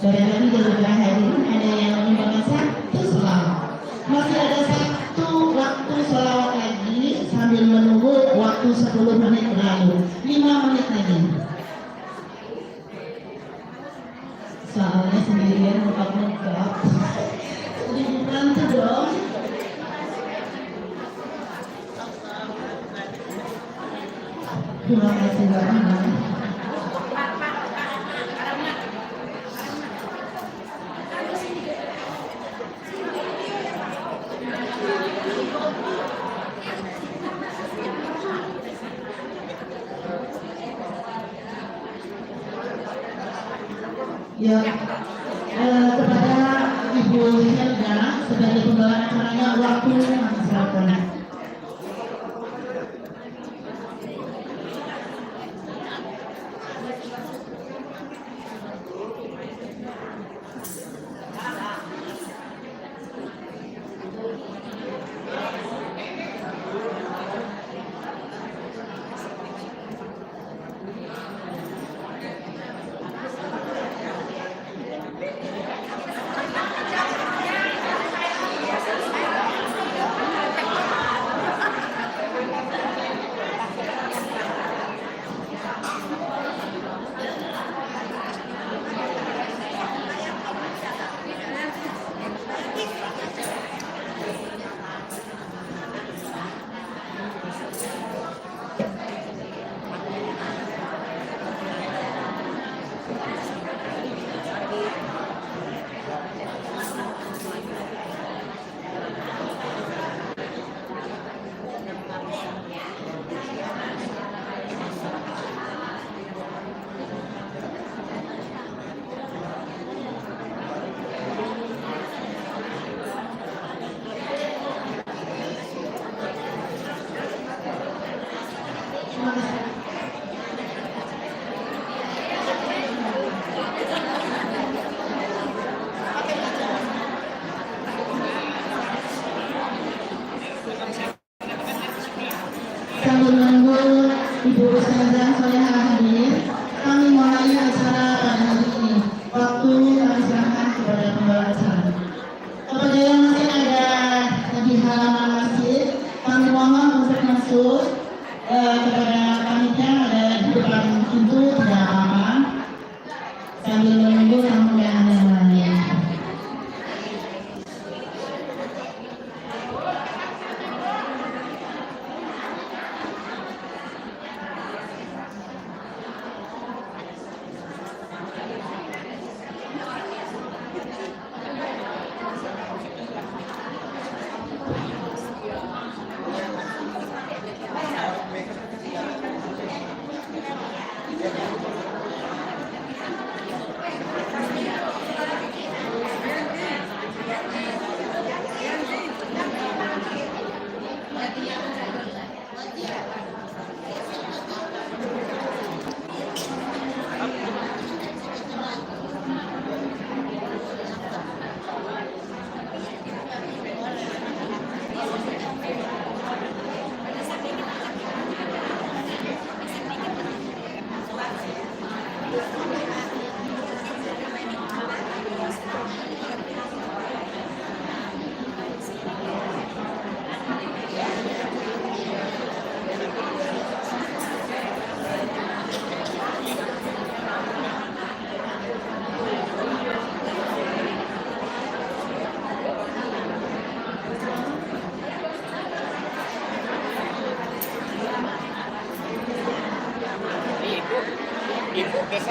Barangkali dari hadirin ada yang menyumbangkan satu selawat. Masih ada satu waktu selawat lagi sambil menunggu waktu 10 menit berlalu. 5 menit lagi. Soalnya sendirian muka-muka. Dibantu dong. Terima kasih banyak. Ya, kepada Ibu Helga sebagai pembawa acaranya waktu silakan. Sambil menunggu Ibu Ustazah Soleha hadir, kami mulai acara pada hari ini. Waktu kami serahkan kepada pembawa acara. Kepada yang masih ada di halaman masjid, kami mohon untuk masuk. Kepada panitia ada di depan pintu, tidak apa-apa. Sambil menunggu tamu yang lain.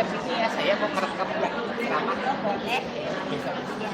resepsinya ya, saya mau merekam yang ceramah. Boleh. Bisa. Iya.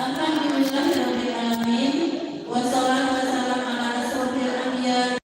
Alhamdulillahirrahmanirrahim. Wassalatu wassalamu ala asrofil anbiya.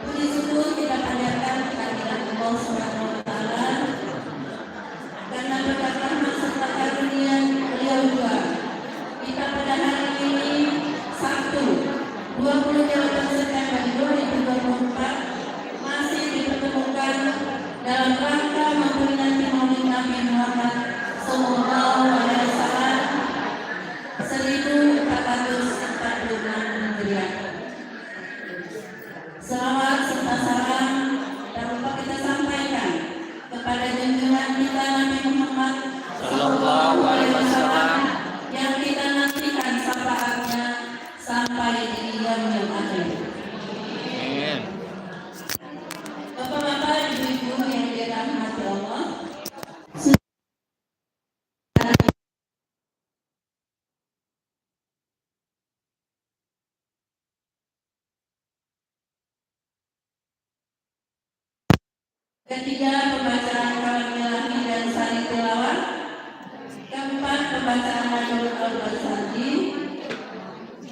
Puji syukur kita panjatkan kehadirat Allah Subhanahu wa taala karena berkat rahmat serta karunia Beliau juga kita pada hari ini Sabtu 28 September 2024 masih dipertemukan dalam rangka memperingati Maulid Nabi Muhammad Sallallahu Alaihi Wasallam 1446 Hijriah. Salawat serta salam tak lupa kita sampaikan kepada junjungan kita Nabi Muhammad Sallallahu Alaihi Wasallam yang kita nantikan syafaatnya sampai di yaumil akhir. Amin. Bapak-bapak, ibu-ibu yang dirahmati Allah, ketiga, pembacaan kalam ilahi dan sari tilawah. Keempat, pembacaan Majul Al-Basadi.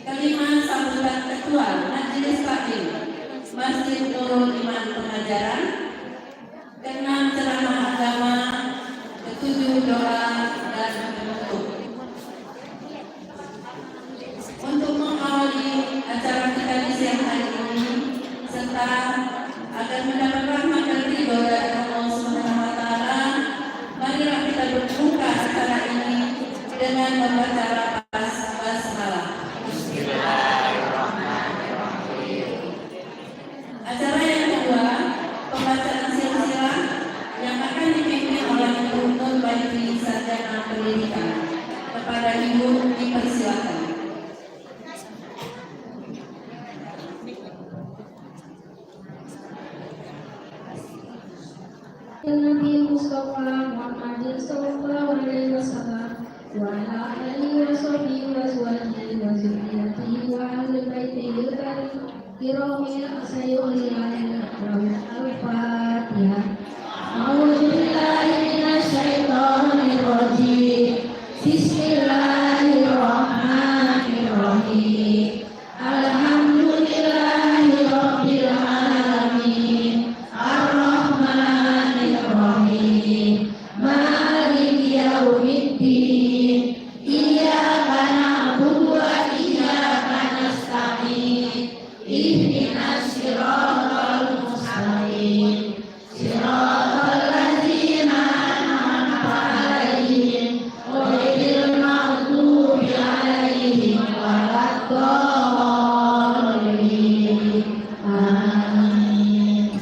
Kelima, sambutan ketua Majelis Taklim Masjid Nurul Iman Pengajaran. Keenam, ceramah agama. Ketujuh, doa dan penutup. Untuk mengawali acara kita di siang hari ini, serta agar mendapat rahmat dan ridho dari Allah Subhanahu wa taala, marilah kita berbuka acara ini dengan membaca lafaz basmalah. Acara yang kedua, pembacaan silsilah yang akan dipimpin oleh Ibu Nur Baiti Sarjana Pendidikan. Kepada Ibu dipersilakan. Nabi Mustafa Muhammad sallallahu alaihi wasallam wa ala alihi wa sahbihi wa azwajihi wa dzurriyyatihi wa ahli baitihi al-kiramil sayyidil al-Fatihah. A'udzu billahi minasy syaithanir rajim. Bismillahirrahmanirrahim. Alhamdulillahirabbil alamin. Ar-Rahmanir Rahim. ihdinas siratal mustaqim siratal ladzina an'amta 'alaihim ghairil maghdubi 'alaihim waladdallin. Amin.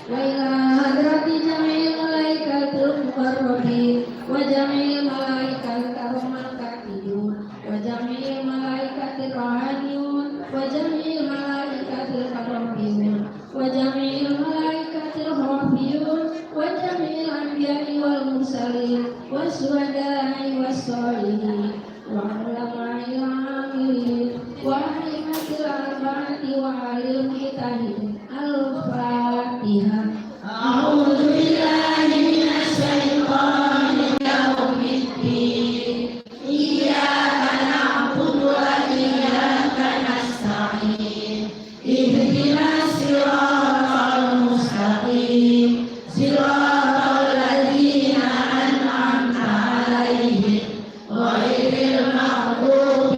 Wa ila hadrati jamil malaikatul muqarrabin wa jamil malaikatil karomal katibun wa jamil malaikatir rohaniyun wa jamil malaikatil karobiyun wa jamil malaikatil khafiyun wa jamil anbiya'i wal mursalin wa syuhada'i was sholihin wa ulama'il amilin wa aimatil arba'ati wa alim mujtahidin. Al-Fatihah. A'udzu billahi minasy syaithanir rajim. Iyyaka na'budu wa iyyaka nasta'in. Ihdinas siratal mustaqim siratal ladzina an'amta 'alaihim ghairil maghdubi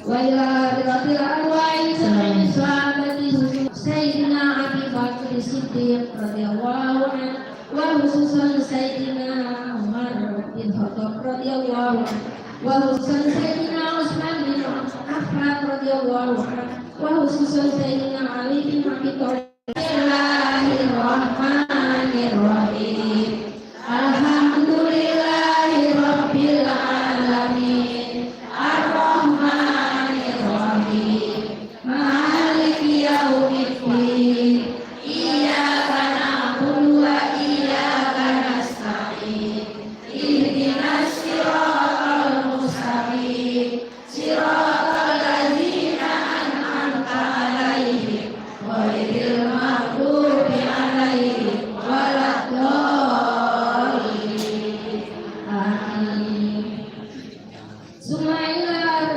Wa ila hadratil arwahi sami sahabati Sayyidina Abi Bakr Siddiq radhiyallahu anhu wa khususan Sayyidina Umar bin Khattab radhiyallahu anhu wa khususan Sayyidina Utsman bin Affan radhiyallahu anhu wa khususan Sayyidina Ali bin Abi Thalib. Bismillahirrahmanirrahim. Alhamdulillahi rabbil alamin. Ar-Rahmanir Rahim. Maliki yaumiddin. Iyyaka na'budu wa iyyaka nasta'in. Ihdinas siratal mustaqim siratal ladzina an'amta 'alaihim ghairil maghdubi 'alaihim waladdallin. Amin. Sumailah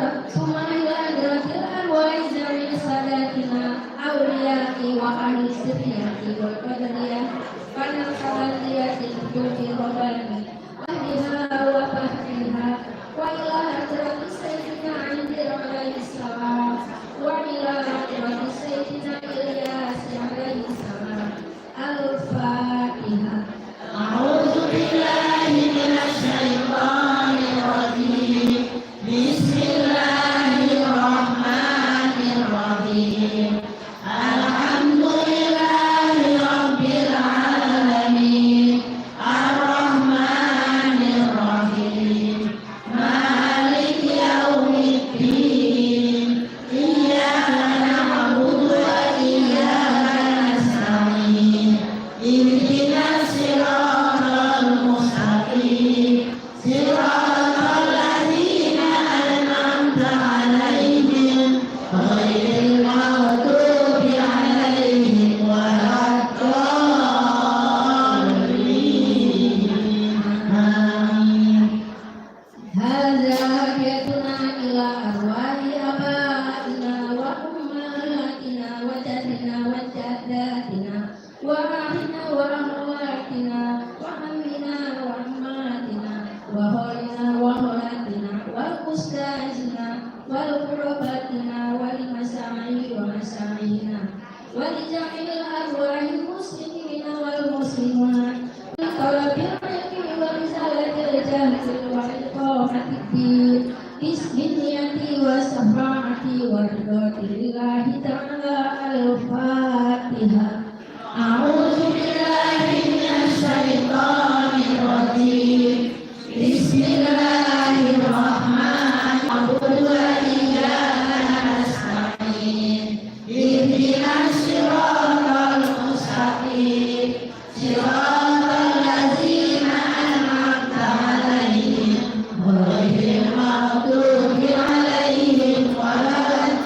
gratil arwai zami sadatina awliyati wa ahli sirriyati wal qadariyah kanal salatiyati tufi robani wahdiha wa fahdiha wa ila hadrati sayyidina Ali alaihi salam wa ila hadrati sayyidina Ilyas alaihi salam. Al-Fatihah. A'udzu billahi minasy syaithanir rajim. Bismillahirrahmanirrahim. Alhamdulillahi rabbil alamin. Ar-Rahmanir Rahim. Maliki yaumiddin. Iyyaka na'budu wa iyyaka nasta'in. Ihdinas siratal mustaqim siratal ladzina an'amta 'alaihim ghairil maghdubi 'alaihim waladdallin. Amin. Hadza hadiyatuna ila arwahi abaina wa ummahatina wa jaddina wa jaddatina wa ahlina wa akhwatina wa ammina wa ammatina wa khalina wa khalatina wal ustazina wal qurbatina wal masai wa masaina wa li jami'il arwahil muslimina wal muslimat wa talabil ilmi wa risalatil jahil wa iqamatil din bismillati wa syafaati wa ridwati lillahi ta'ala. Al-Fatihah. A'udzu billahi minasy syaithanir rajim. Bismillahirrahmanirrahim. Wa iyyaka nasta'in. Ihdinas siratal mustaqim siratal ladzina an'amta 'alaihim ghairil maghdubi 'alaihim waladdallin.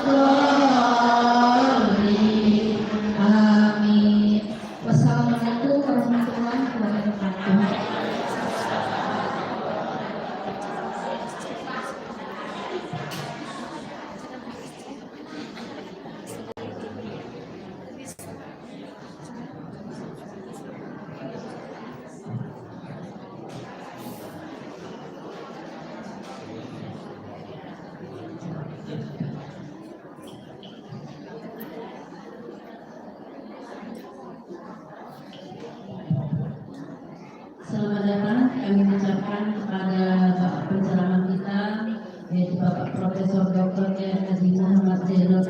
Profesor Dr. Haji Muhammad Zainal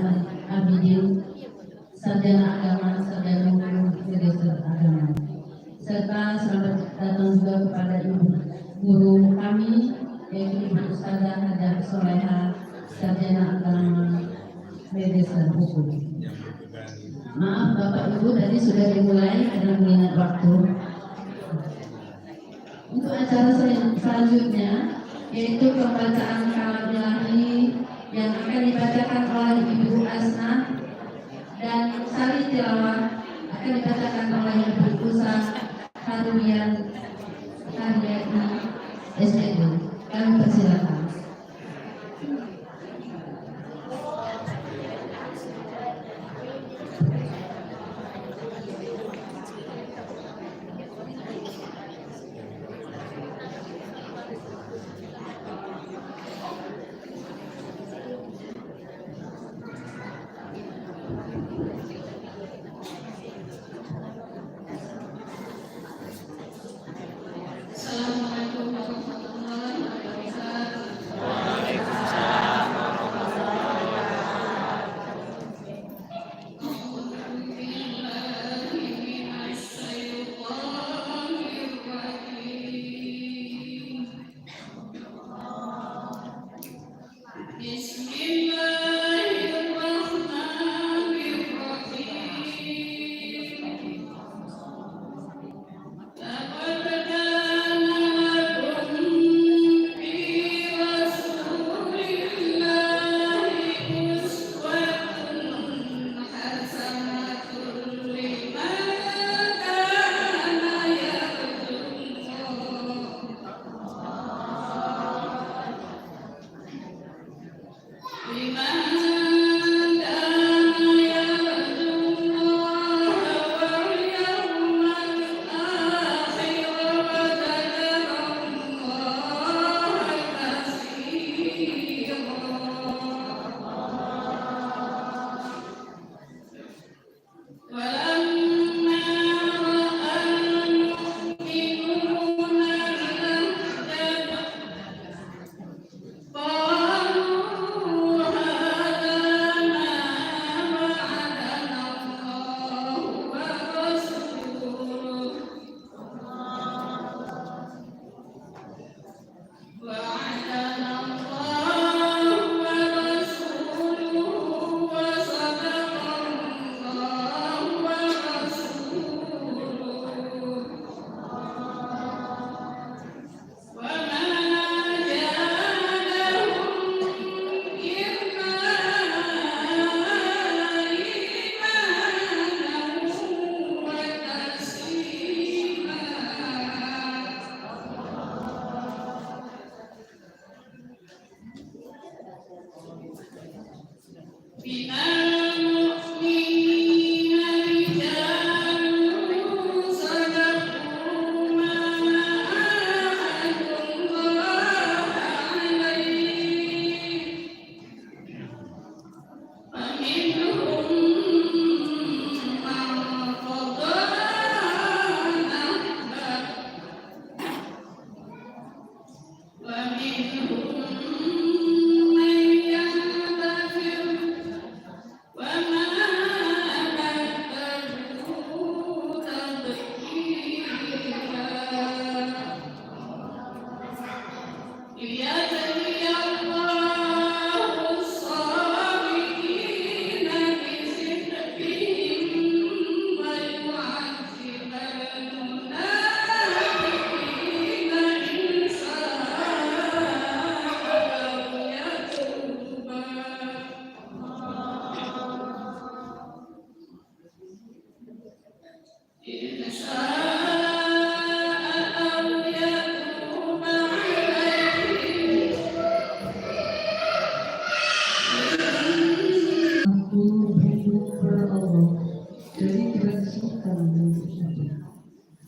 Abidin, Sarjana Agama, Sarjana Hukum, Magister Agama. Serta selamat datang juga kepada ibu guru kami, yaitu Ibu Ustazah Hajar Soleha, Sarjana Agama, Magister Hukum. Maaf Bapak Ibu, tadi sudah dimulai karena mengingat waktu. Untuk acara selanjutnya, yaitu pembacaan kalam ilahi yang akan dibacakan oleh Ibu Asna, dan sali tilawah akan dibacakan oleh Ibu Usa Haruyan Haryati SED. Kami persilakan. Assalamualaikum warahmatullahi wabarakatuh. Waalaikumsalam warahmatullahi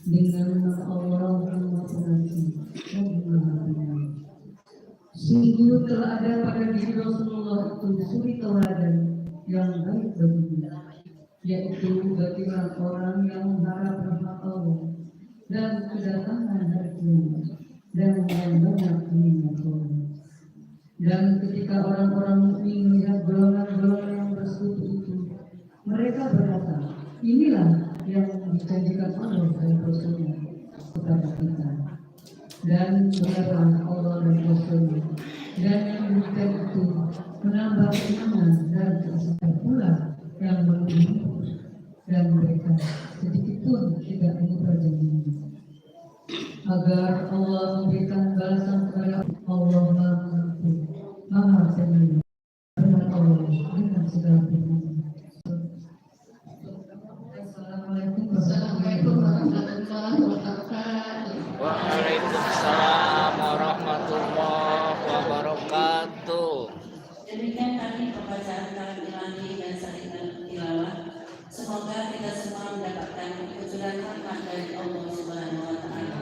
dengan nama Allah yang Maha Pengasih dan Maha Penyayang. Sungguh telah ada pada diri Rasulullah itu suri teladan yang baik baginya, yaitu bagi orang yang mengharap rahmat Allah dan kedatangan hari kiamat dan yang banyak mengingat Allah. Dan ketika orang-orang mukmin melihat golongan-golongan yang bersekutu itu, mereka berkata, inilah yang dijanjikan Allah dan Rasulnya kepada kita. Dan berkata Allah dan Rasulnya, dan yang demikian itu menambah iman dan kesabaran pula yang menunggu, dan mereka sedikit pun tidak mengubah janjinya, agar Allah memberikan balasan kepada Allah Maha Penyayang. Benar Allah dengan segala firman. Assalamualaikum warahmatullahi wabarakatuh. Waalaikumsalam warahmatullahi wabarakatuh. Demikian kami pembacaan kalam ilahi dan salinan tilawah. Semoga kita semua mendapatkan kejujuran rahmat dari Allah Subhanahu wa taala.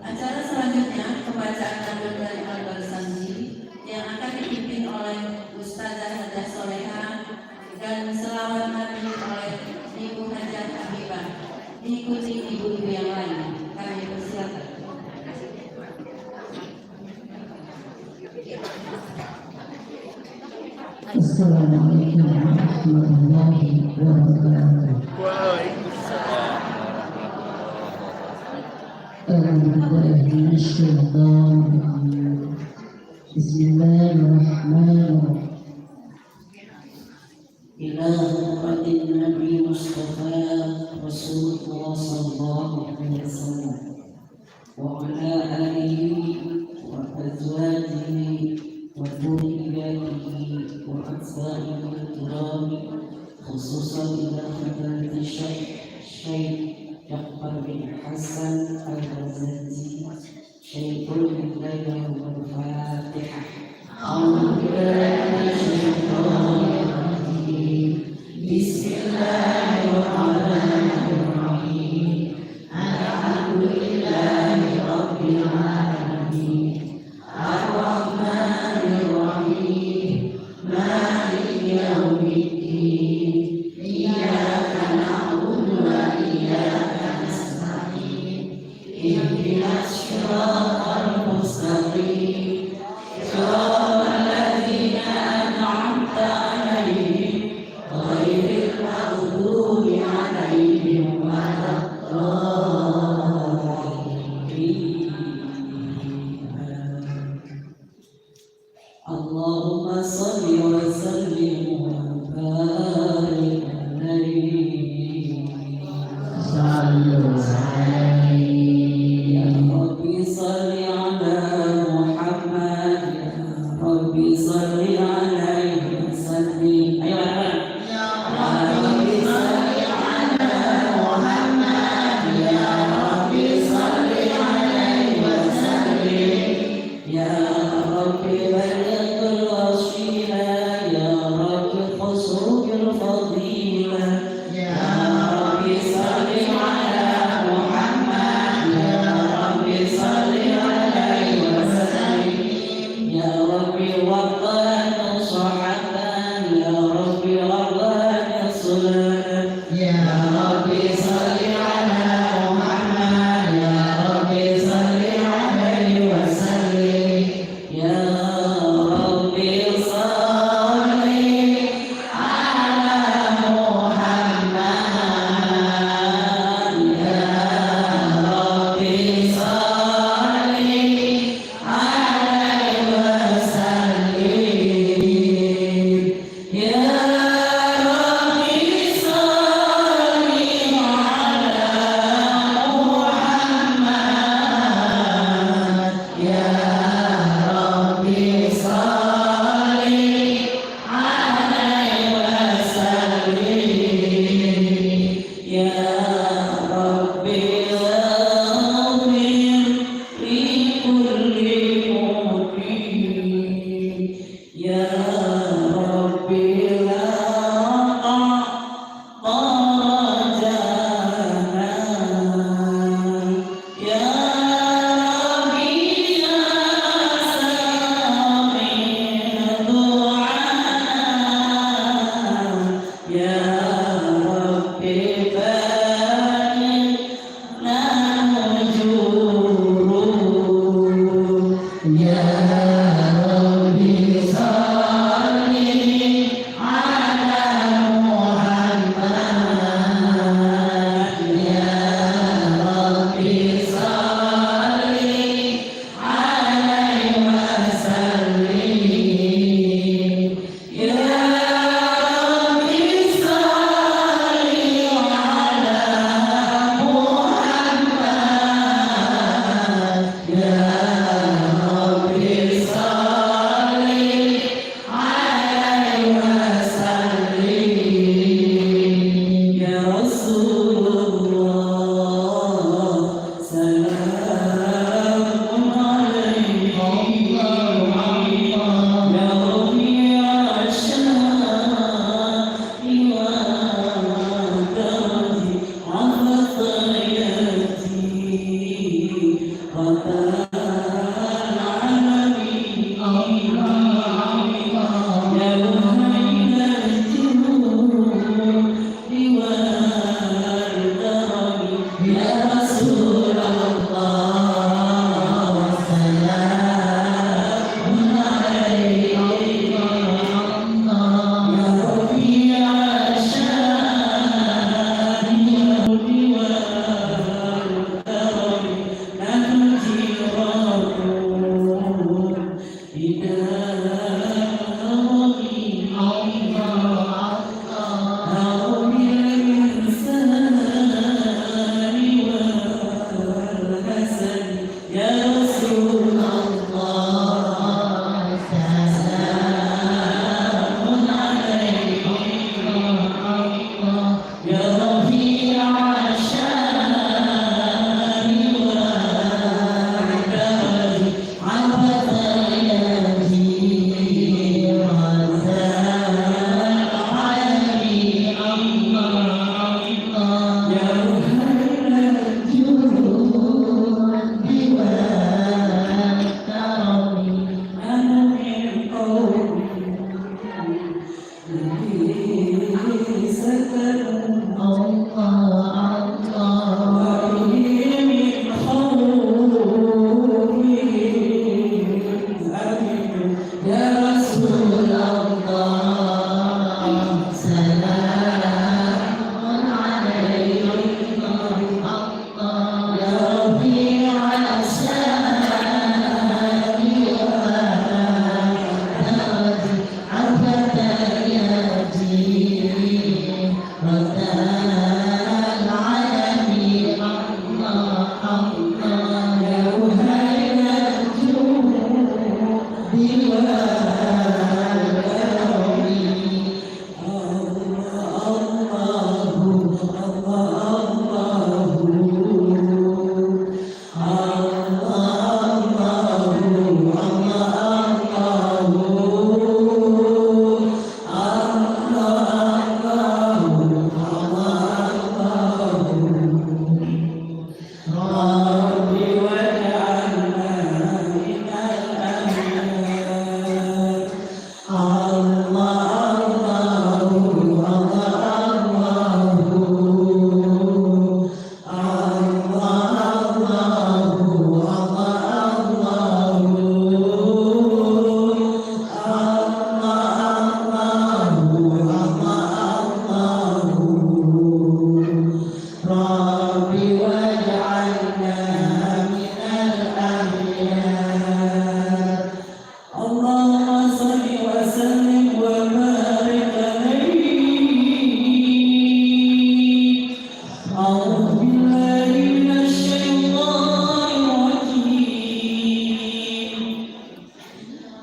Acara selanjutnya pembacaan tabel dari Al-Balsanji yang akan dipimpin oleh Ustazah Hajah Soleha dan selawat Nabi oleh Ibu Hajah Habibah, diikuti ibu-ibu yang lain. Kami persilakan. Assalamualaikum warahmatullahi wabarakatuh. Waalaikumsalam. Bismillahirrahmanirrahim. Ila hadratin Nabi Mustafa Rasulullah sallallahu alaihi wasallam wa ala alihi wa azwajihi wa dhurriyyatihi wa atba'ihi al-kiram, khususan ila hadrati Syekh Ja'far bin Hasan al-Ghazali Syekhul Wilayah wal Fatihah. Bismillahirrahmanirrahim. Alhamdulillahi rabbil alamin. Ar-Rahmanir-Rahim. Maliki yaumiddin. Iyyaka na'budu wa iyyaka nasta'in. Ihdinas siratal mustaqim. Siratal ladzina an'amta 'alaihim ghairil maghdubi 'alaihim waladdallin. Allahumma shalli wa sallim wa barik 'alaihi. Sallu alaihi. Ya Rabbi salli ala Muhammad, ya Rabbi salli alaihi wa sallim. Ayo ya Rabbi salli ala Muhammad, ya Rabbi salli alaihi wa sallim. Ya Rabbi balighil wasilah, ya Rabbi khusuqil fadilah. Ya Rabbi salli ala Muhammad, ya Rabbi salli alaihi wa sallim. Ya Rabbi waqqa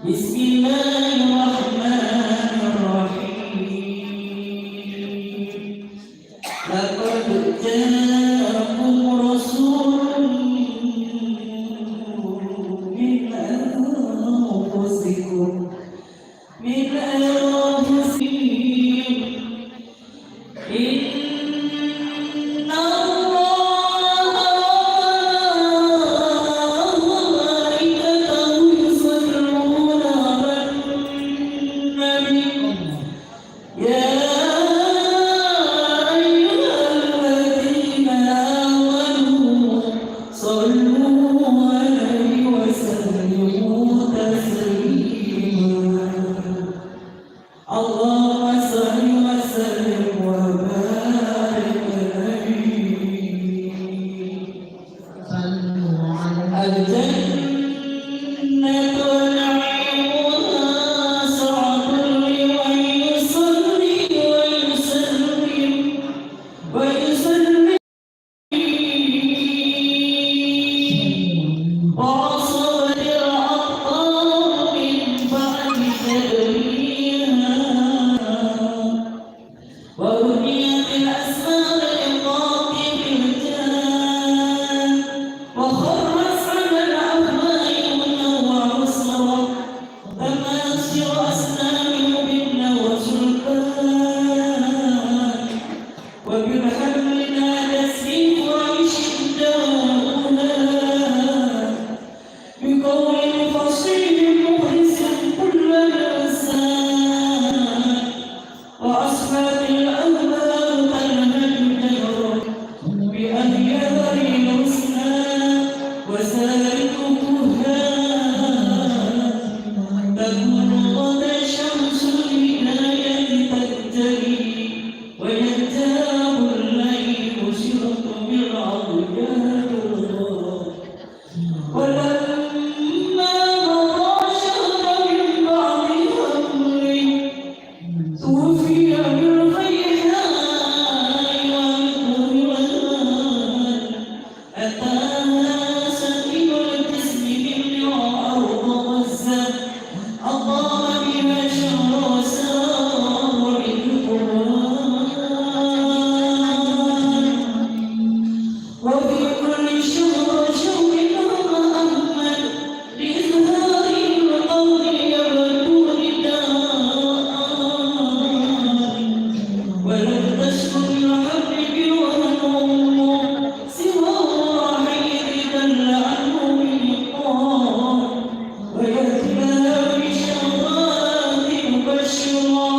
Bismillahirrahmanirrahim. Laqad ja'akum rasulun min anfusikum Inna Allaha wa malaikatahu yusalluna 'alan nabi ya ayyuhalladzina amanu sallu 'alaihi wa sallimu taslima Allahumma salli wa sallim wa barik alaihi Sallu alaihi Al-jannatu na'imuha sa'atun liman yusalli wa yusallim wa sabri al-aqtar min ba'di tadriha وبنيت الأسماء لقاطب الجان وخرس على الأهواء منوع سرى تماثل أسنان بن وسلطان وبالحمل نال السيف عيش الدولة بقول فصيح مخلص كل الأنسان وأصحاب الأهواء تنهجر بأهيار الحسنى وسالكها تكون غدا شمس الهداية تجري وينتاب الليل سرت بالعضيان ولما مضى شهر من بعد أمري توفي بالريحان والقرآن أتاها سكين الجسم من أرض غزة أضاء بها شهر وسار القرآن وفي كل شهر شهر أحمد لإظهار القول يبدو نداء ولم تشكر الحبيب وهنوم سوى وحيد دل عنه بلقاء ويتبع بشهوات مبشرا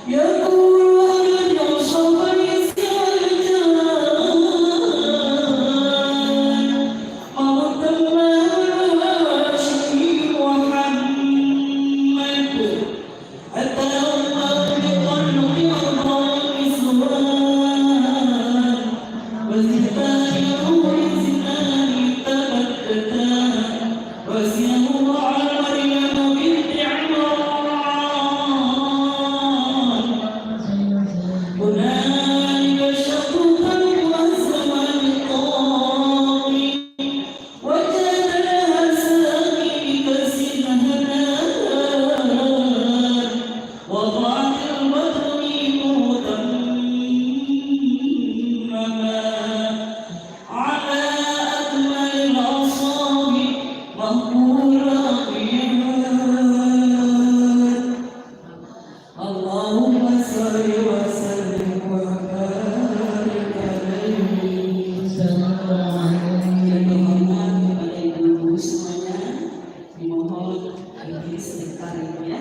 يقول هل يوصف الإسكالتان مرضى الهاشمي محمد أتى الله بقلب أرض النسوان وزدان نور زنان تبتتا وسيم على مريم بنت عمران هنالك شقوقا والزمان طاغي وجاد لها سامي بكأس هنان وضعت البطن متمما على أكمل الأصابع مهجورا قياما اللهم صل وسلم وبارك عليه Dimohon kepada ibu-ibu semuanya dimohon berdiri sebentar ibu ya.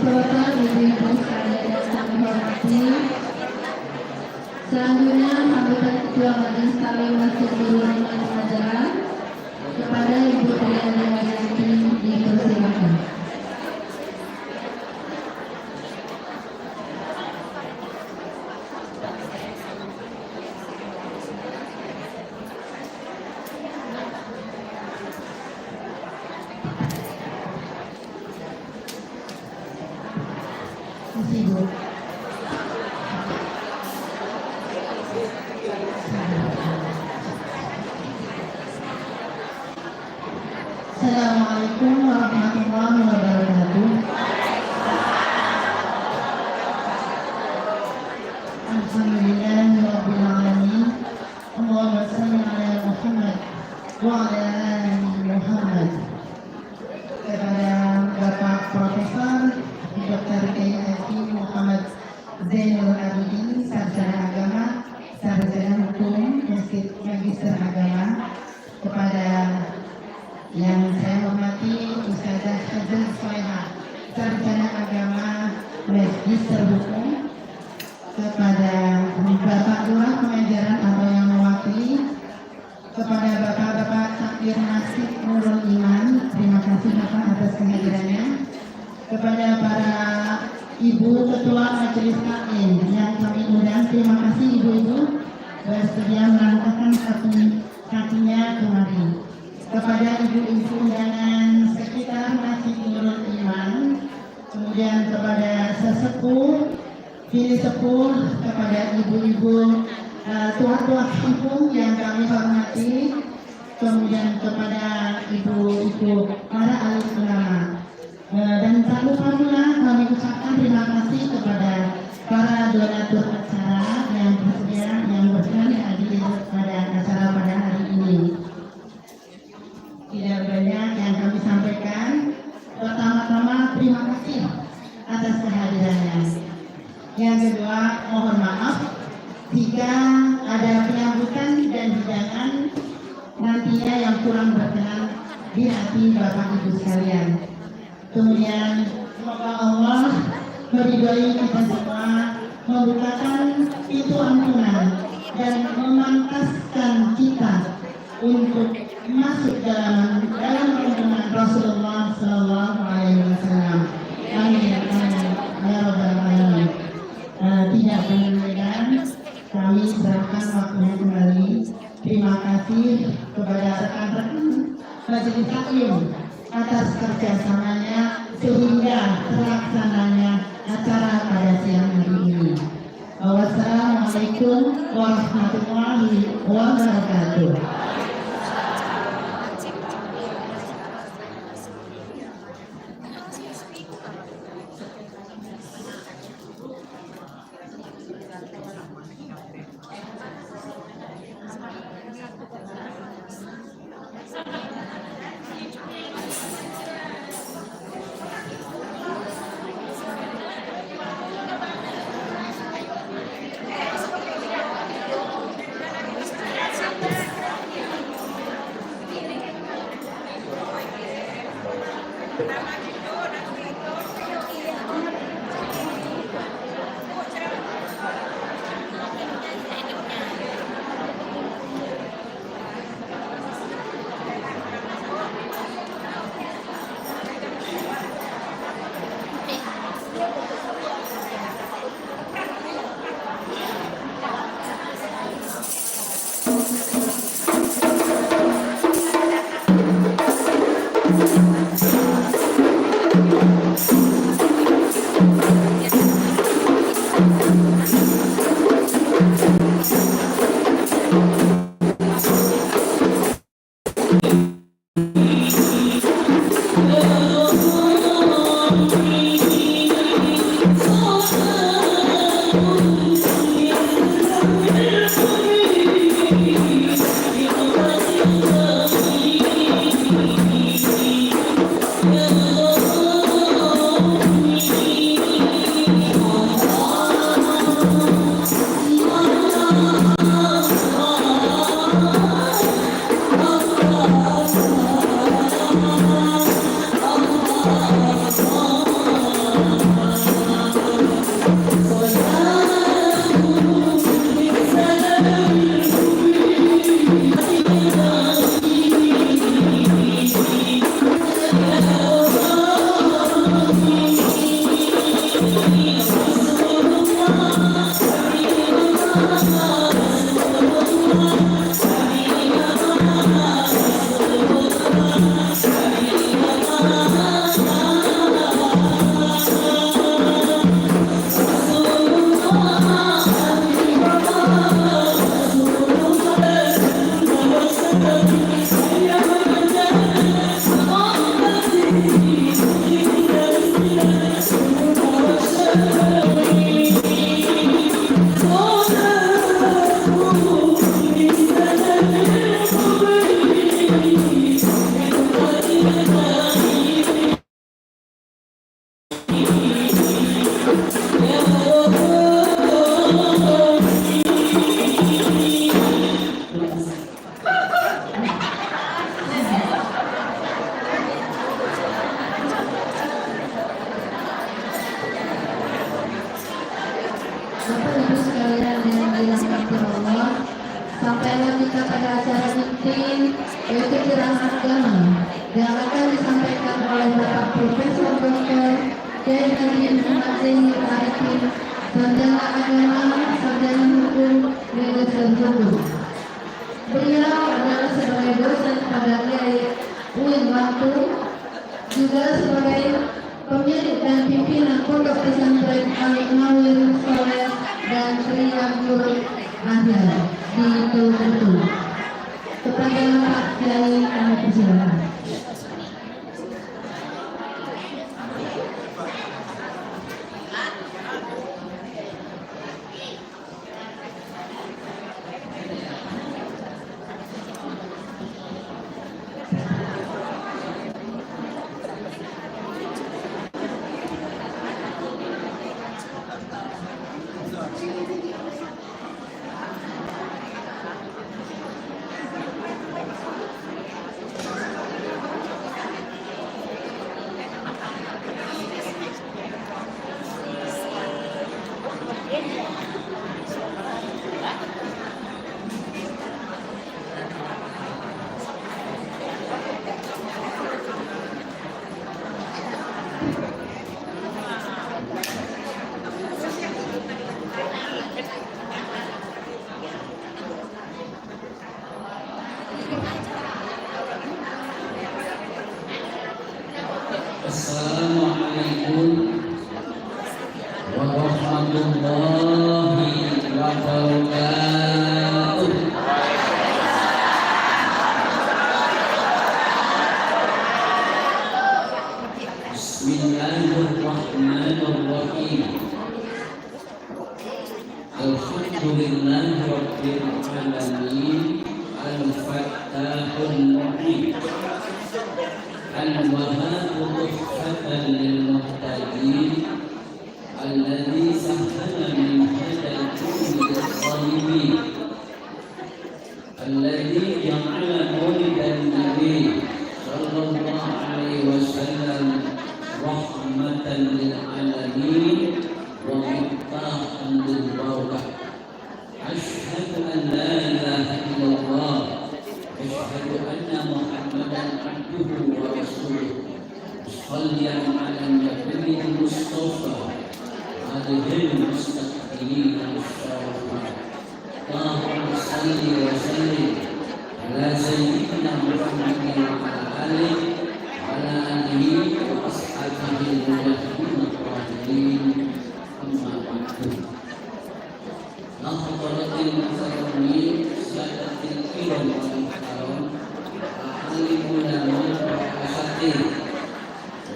Bapak, Ibu-ibu sekalian yang kami hormati, selanjutnya sambutan Ketua Majelis Taklim Masjid Nurul Iman Pengajaran kepada Ibu Triani Wayanti dipersilakan. Ibu. Assalamualaikum warahmatullahi wabarakatuh. Alhamdulillahirabbil alamin. Allahumma shalli ala Muhammad wa ala ali Muhammad. Kepada Bapak Profesor Dr. K.I.H. Muhammad Zainul Abidin, sarjana agama, sarjana hukum, magister agama, kepada yang saya hormati Ustazah Hajah Soeha, sarjana agama, magister hukum, kepada Bapak Lurah Pengajaran atau yang mewakili, kepada Bapak-Bapak Takdir Masjid Nurul Iman, terima kasih Bapak atas kehadirannya, kepada para Ibu Ketua Majelis Taklim yang kami undang, terima kasih Ibu-Ibu bersedia melangkahkan kakinya kemari. Kepada Ibu-Ibu undangan sekitar Masjid Nurul Iman, kemudian kepada sesepuh, bini sepuh, kepada Ibu-Ibu tua-tua kampung yang kami hormati, kemudian kepada Ibu-Ibu para alim ulama. Dan tak lupa pula kami ucapkan terima kasih kepada para donatur acara yang berkenan hadir pada acara pada hari ini. Tidak banyak yang kami sampaikan. Pertama-tama terima kasih atas kehadirannya. Yang kedua, mohon maaf jika ada penyambutan dan hidangan nantinya yang kurang berkenan di hati Bapak Ibu sekalian. Kemudian semoga Allah meridhoi kita semua, membukakan pintu ampunan dan memantaskan kita untuk masuk dalam ampunan Rasulullah Sallallahu Alaihi Wasallam. Amin, amin, ya Rabbal Alamin. Tidak menandakan, kami serahkan waktunya kembali. Terima kasih kepada rekan-rekan Majelis Taklim atas kerjasamanya sehingga terlaksananya acara pada siang hari ini. Wassalamualaikum warahmatullahi wabarakatuh. Bapak Ibu sekalian yang dirahmati Allah, sampailah kita pada acara penting yaitu ceramah agama yang akan disampaikan oleh Bapak Profesor Dr. Kiai Haji Muhammad Zainul Arifin, sarjana agama, sarjana hukum, dan hukum. Beliau adalah sebagai dosen pada Kiai UIN Batu, juga sebagai pemilik dan pimpinan Pondok Pesantren Al-Nawir Soleh dan Sri Abdul Ahyar di Tulungagung. Kepada Pak Kiai kami persilakan. Alhamdulillahi Rabbil Alamin Al-Fattahul Mu'in Al-Wahhabu Tuhfatan lil Muhtadin Alladhi sahhala min hadal kulli al-zalimin Alladhi ja'ala maulidan Nabi sallallahu alaihi wasallam rahmatan lil alamin wa miftahun lil barakah. Asyhadu an la ilaha illallah wa asyhadu anna Muhammadan abduhu wa rasuluh. Shalliyan ala nabiyil mustafa alaihi mustaqim al-syarafah. Allahumma salli wa sallim ala sayyidina Muhammadin wa ala alihi wa ala alihi wa ashabihi al-muwahhidin. Amma ba'du. Nahmatullahi mukarramin sadatil kiram wal muhtaram alimuna wal asatid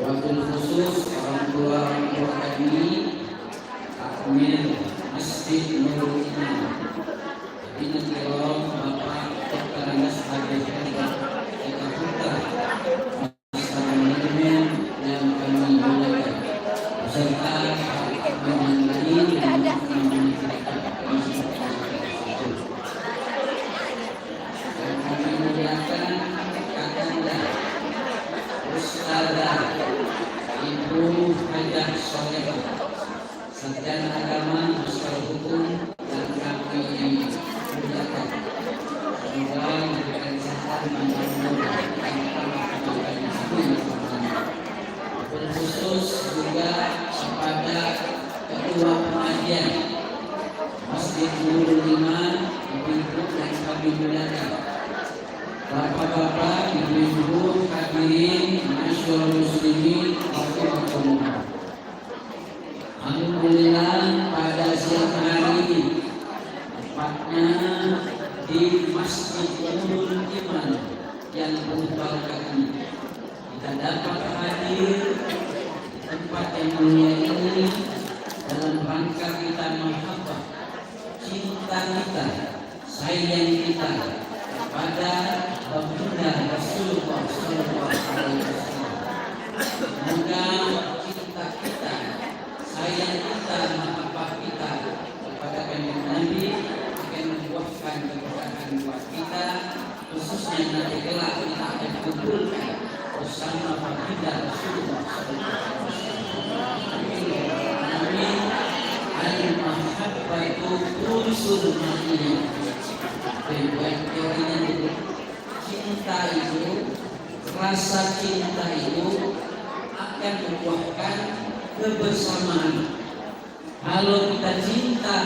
wabil khusus orang tua kami takmir Masjid Nurul Iman ini kiram Bapak Dr. Anas Habib kita putar masyarakat manajemen yang kami muliakan beserta teman lain yang kami muliakan kakanda Ustazah Ibu Hajah Solehah sarjana agama Ustaz hukum dan kami muliakan semoga diberikan kesehatan khusus juga kepada ketua pengajian Masjid Nurul Iman, ibu-ibu yang kami muliakan, bapak-bapak, ibu-ibu hadirin masyarakat muslimin, rahimakumullah. Alhamdulillah pada siang hari ini, tepatnya di Masjid Nurul Iman yang berbahagia ini, kita dapat hadir tempat yang mulia ini dalam rangka kita mahabbah, cinta kita, sayang kita kepada baginda Rasulullah sallallahu alaihi wasallam. Semoga cinta kita, sayang kita, mahabbah kita kepada kanjeng Nabi akan membuahkan keberkahan buat kita, khususnya nanti kelak kita akan kumpulkan bersama baginda Rasulullah sallallahu alaihi wasallam. Amin. Al-mahabbatu unsur ma'iyah. Cinta itu, rasa cinta itu akan membuahkan kebersamaan. Kalau kita cinta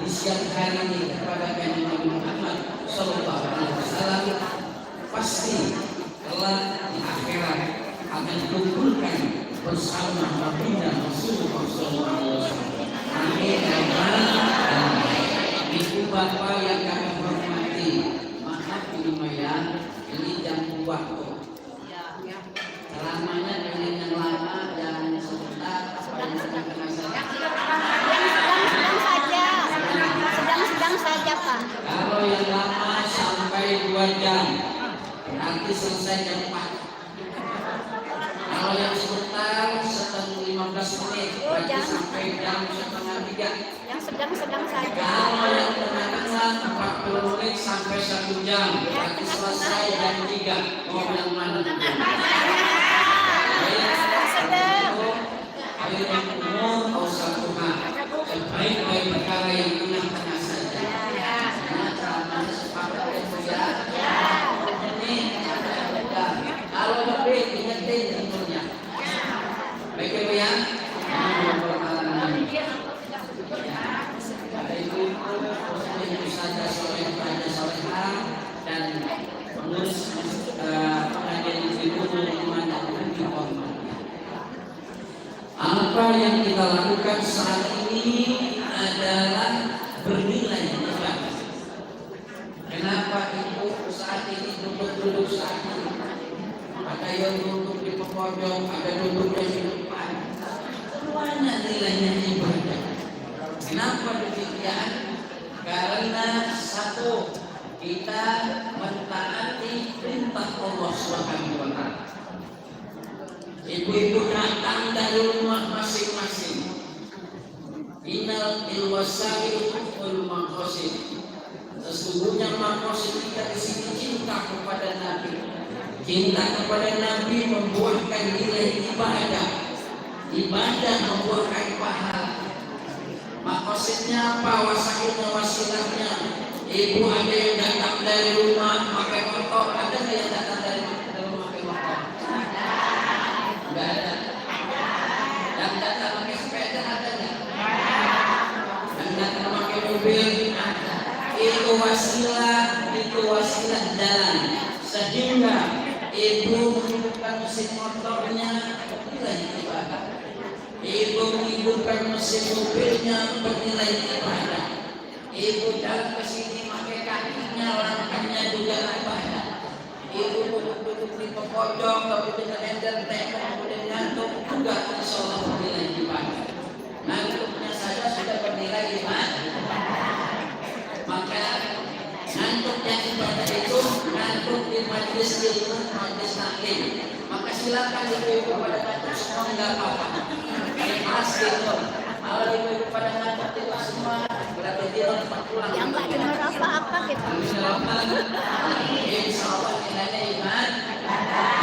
di siang hari ini kepada Nabi Muhammad sallallahu alaihi wasallam, pasti kelak di akhirat akan dikumpulkan bersama baginda Rasulullah sallallahu alaihi wasallam. Amin. Ibu bapak yang kami hormati, maaf ini Maya, ini jam 2 kok. Ceramahnya dengan yang lama dan sebentar apa yang sedang kena saya. Sedang saja Pak. Kalau yang lama sampai 2 jam, nanti selesai jam 4. Kalau yang sebentar setengah 15 menit, berarti sampai jam setengah 3. Yang sedang saja. Kalau yang tengah-tengah 40 menit sampai 1 jam, berarti selesai jam 3. Mau yang mana? Ayo yang umur atau satu hal, baik-baik perkara yang tengah-tengah saja. Karena ceramahnya sepakat ya. Ini kalau lebih ingetin umurnya. Baik ya Bu ya. Ada ibu Ustazah Solehah dan pengurus pengajian ibu Nurul Iman. Apa yang kita lakukan saat ini adalah bernilai besar. Kenapa ibu saat ini duduk saat ini? Ada yang duduk di pojok, ada duduk di depan. Mana nilainya ibadah? Kenapa demikian? Marilah satu, kita mentaati perintah Allah Subhanahu wa Ta'ala. Ibu-ibu datang dari rumah masing-masing. Innal ilwasail ul maqasid. Sesungguhnya maqasid kita di sini cinta kepada Nabi. Cinta kepada Nabi membuahkan nilai ibadah. Ibadah membuahkan pahala. Maqasidnya apa? Wasailnya, wasilahnya. Ibu ada yang datang dari rumah pakai motor, ada nggak yang datang dari rumah pakai motor? Nggak ada. Yang datang pakai sepeda ada nggak? Yang datang pakai mobil ada. Itu wasilah jalan. Sehingga ibu menghidupkan mesin motornya bernilai ibadah. Ibu menghidupkan mesin mobilnya bernilai ibadah. Ibu jalan ke sini pakai kakinya, langkahnya juga ibadah. Ibu duduk di pojok, tapi dengan entertainment, kemudian ngantuk juga insyaallah bernilai ibadah. Ngantuknya saja sudah bernilai ibadah. Maka ngantuk yang ibadah itu ngantuk di majelis ilmu, majelis taklim. Maka silakan ibu-ibu pada ngantuk semua enggak apa-apa. Ikhlas gitu. Kalau ibu-ibu pada ngantuk itu semua berarti dia tempat pulang. Yang nggak dengar apa-apa gitu. Insyaallah nilainya iman.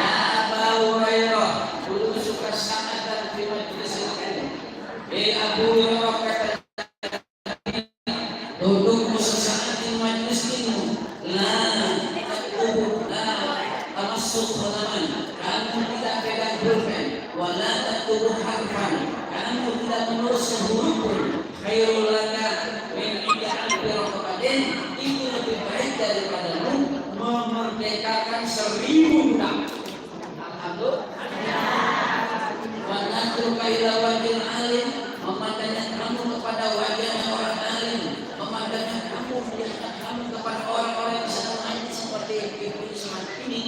Ya Abu Hurairah, dulu suka sangat dan di majelis ilmu. Abu Hurairah kata dudukmu sesaat di majelis ilmu, tamasuk khalaman, kamu tidak pegang pulpen, wala tatubuh harfan, kamu tidak meneruskan huruf pun, khairul laka min ija'al biraqabatin, itu lebih baik daripadamu memerdekakan 1000 budak. Alhamdulillah. Wa natruka ila wajil alim, memandangkan kamu kepada wajahnya orang alim, memandangkan kamu melihat kamu kepada orang-orang yang sedang ngaji seperti ibu semacam ini.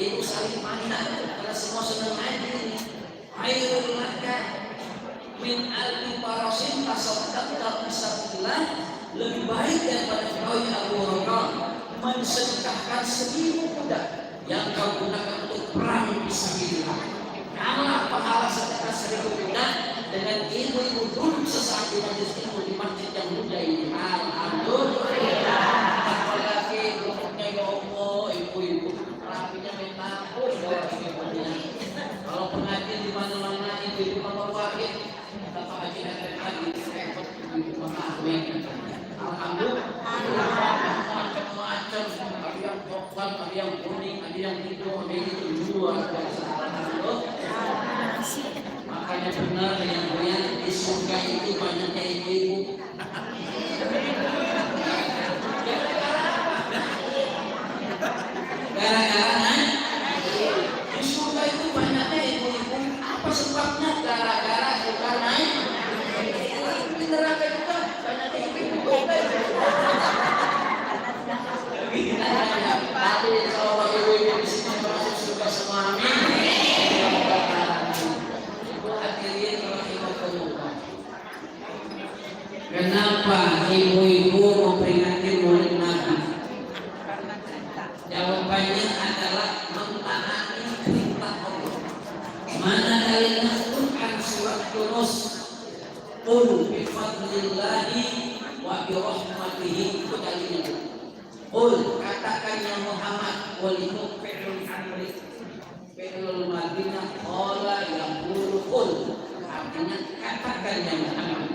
Ibu saling pandang karena semua sedang ngaji ini. Khairul laka min alfi farasin tasaddaqta fisabilillah, lebih baik daripada kau ya Abu Hurairah mensedekahkan 1000 budak yang kau gunakan untuk perang fisabilillah. Kalah pahala sedekah 1000 budak dengan ibu-ibu duduk sesaat di majelis ilmu di masjid yang mulia ini. Alhamdulillah. Apalagi duduknya ya Allah, ibu-ibu rapinya menakut ya ibu-ibunya. Kalau pengajian di mana-mana ibu-ibu nomor wakil, kata Pak Haji dan Haji repot ibu menakut. Alhamdulillah. Macam-macam, ada yang coklat, ada yang kuning, ada yang hijau, ada yang itu luar biasa. Alhamdulillah. Makanya benar yang mulia di surga itu banyaknya ibu-ibu. Gara-gara di surga itu banyaknya ibu-ibu. Apa sebabnya? Gara-gara karena di neraka juga banyaknya ibu-ibu. Tapi kalau ibu-ibu di sini masuk surga semua, amin. Kenapa ibu-ibu memperingati Maulid Nabi? Jawabannya adalah mentaati perintah Allah. Mana dalilnya? Quran surat Yunus. Qul bi fadlillahi wa bi rahmatihi, itu dalilnya. Qul, katakan ya Muhammad, walimu fi'lul amri fi'lul madinah qala yaqulu qul, artinya katakan ya Muhammad.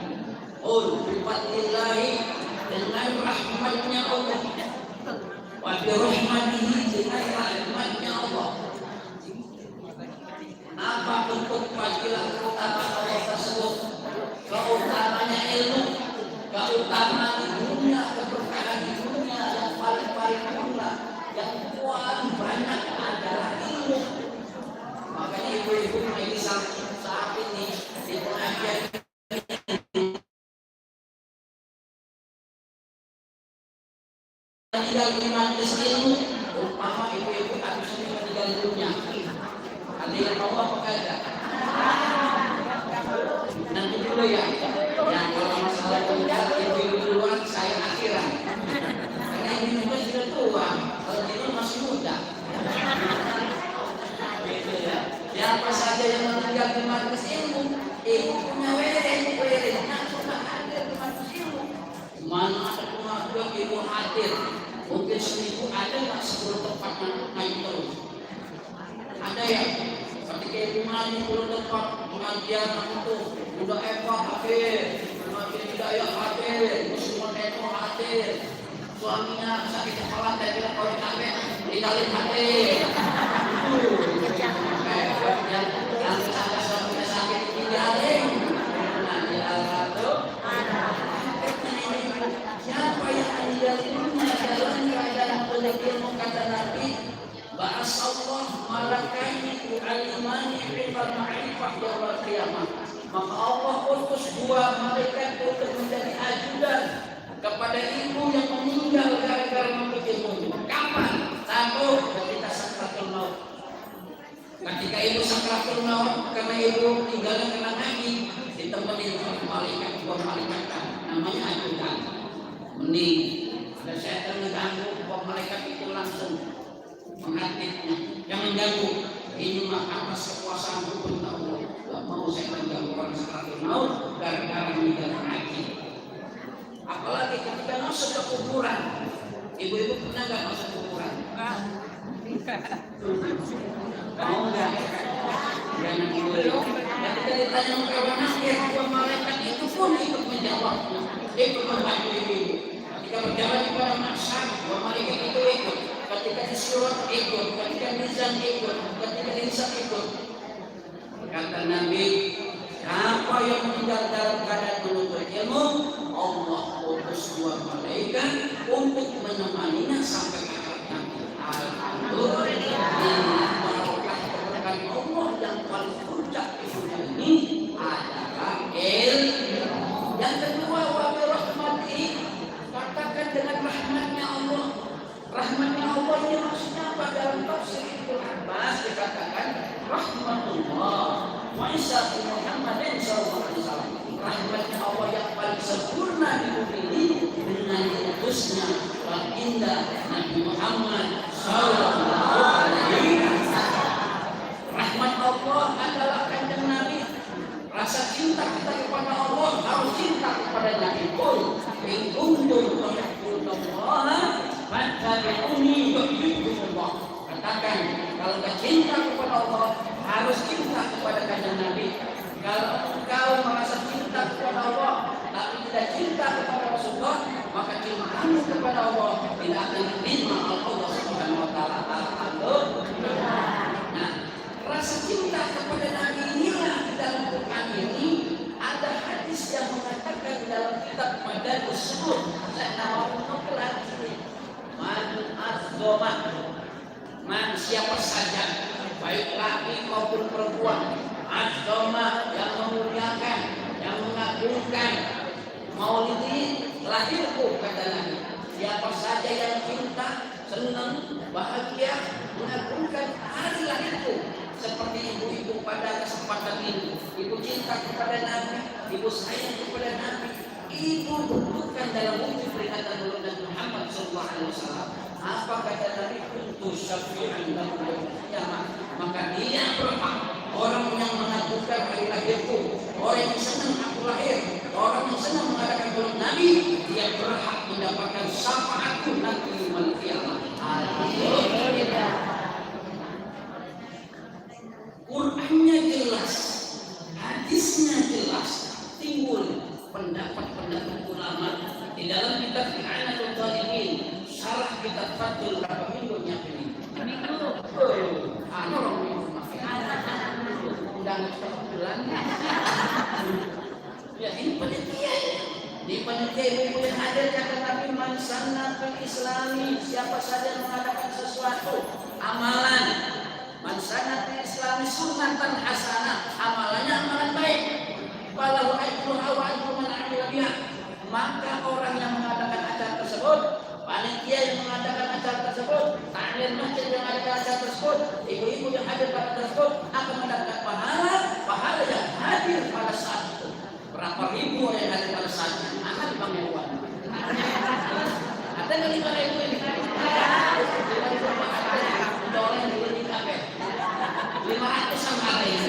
Qul bi fadlillahi, dengan rahmatnya Allah, wa bi rahmatihi, dengan rahmatnya Allah. Apa bentuk fadilah keutamaan Allah tersebut? Keutamanya ilmu, keutamaan dunia, keberkahan di dunia yang paling paripurna, yang paling banyak adalah ilmu. Makanya ibu-ibu ini saat ini di pengajian tinggal di majelis ilmu, umpama ibu-ibu habis ini meninggal dunia, ada yang mau apa kagak? Nanti dulu ya. Yang kalau masalah meninggal ibu-ibu duluan, saya akhiran. siapa saja yang meninggal di markas ilmu, ibu punya werennya sudah hadir di markas ilmu. Mana ada pengaduan ibu hadir, mungkin seminggu ada nggak 10 tempat naik terus. Ada ya, ketika ibu mandi 10 tempat pengajian itu udah Eva hadir, pengajian Hidayah hadir, semua Eva hadir. Suaminya sakit kepala, saya bilang kalau capek tinggalin hadir. Yang ada suaminya sakit tinggalin. Nanti Alhamdulillah. Siapa yang meninggalnya dalam keadaan ilmu kata Nabi, bahas Allah malakani alimani rifat ma'rifah yaumil qiyamah. Maka Allah utus 2 malaikat untuk menjadi ajudan kepada ibu yang meninggal gara-gara menuntut ilmu. Kapan? Satu, ketika sakratul maut. Ketika ibu sakratul maut, karena ibu tinggalnya kena ngaji, ditemani malaikat 2 malaikat namanya ajudan. Mending ada setan mengganggu, malaikat itu langsung menghatitnya. Jangan ganggu. Ini mah atas kekuasaan hukum Allah. Gak mau saya mengganggu orang sakratul maut gara-gara meninggal ngaji. Apalagi ketika masuk ke kuburan, ibu-ibu pernah nggak masuk kuburan? Mau nggak? Jangan dulu. Ketika ditanya kawan akhir, 2 malaikat itu pun ikut menjawabnya, ikut membantu ibu. Ketika berjalan di padang mahsyar, 2 malaikat itu ikut. Ketika disurat ikut, ketika mizan ikut, ketika hisab ikut. Kata Nabi, siapa yang meninggal dalam keadaan menuntut ilmu, Allah utus 2 malaikat untuk menemaninya sampai akhirat nanti. Alhamdulillah. Keberkahan Allah yang paling puncak di dunia ini adalah ilmu. Yang kedua, wa bi rahmatihi, katakan dengan rahmatnya Allah. Rahmatnya Allah ini maksudnya apa? Dalam tafsir Ibnu Abbas dikatakan rahmatullah wa isa Muhammadin sallallahu alaihi wasallam. Rahmatnya Allah yang paling sempurna di bumi ini dengan diutusnya baginda Nabi Muhammad sallallahu alaihi wasallam. Rahmat Allah adalah kanjeng Nabi. Rasa cinta kita kepada Allah harus cinta kepada Nabi pun. In kuntum tuhibbunallaha fattabi'uni yuhibbukumullah. Katakan kalau kita cinta kepada Allah harus cinta kepada kanjeng Nabi. Kalau engkau merasa cinta kepada Allah tapi tidak cinta kepada Rasulullah, maka cintamu kepada Allah tidak akan diterima oleh Allah Subhanahu wa taala. Alhamdulillah. Nah, rasa cinta kepada Nabi inilah di dalam Quran ini ada hadis yang mengatakan dalam kitab Madarus Suluk, saya nawawi man azzoma, man siapa saja baik laki maupun perempuan, azzoma yang memuliakan, yang mengagungkan maulidi lahirku, kata Nabi. Siapa saja yang cinta, senang, bahagia, mengagungkan hari lahirku, seperti ibu-ibu pada kesempatan ini. Ibu cinta kepada Nabi, ibu sayang kepada Nabi, ibu bukan dalam wujud peringatan Nabi Muhammad SAW. Apa kata Nabi? Kuntu syafi'an lahu yaumil qiyamah. Maka dia berhak, orang yang mengagungkan hari lahirku, orang yang senang aku lahir, orang yang senang mengadakan maulid Nabi, dia berhak mendapatkan syafaatku nanti yaumil qiyamah. Alhamdulillah. Qurannya jelas, hadisnya jelas, timbul pendapat-pendapat ulama di dalam kitab I'anatul Talibin, syarah kitab Fathul berapa minggu ini? Minggu. Orang minggu undang setengah bulan. Ya ini panitia. Di panitia ibu yang hadir kata Nabi, man sanna fil Islami, siapa saja mengadakan sesuatu amalan, man sanna fil Islami sunnatan hasanah, amalannya amalan baik, walau ajruha wa ajru man amila biha, maka orang yang mengadakan acara tersebut, panitia yang mengadakan acara tersebut, takmir masjid yang mengadakan acara tersebut, ibu-ibu yang hadir pada tersebut akan mendapat pahala yang hadir pada saat itu. Berapa ribu orang yang hadir pada saat itu? Akan Bang Yawan. Ada nggak 5.000 ini? Ada. 5.000 orang yang dibeli kafe. 500 sama lain.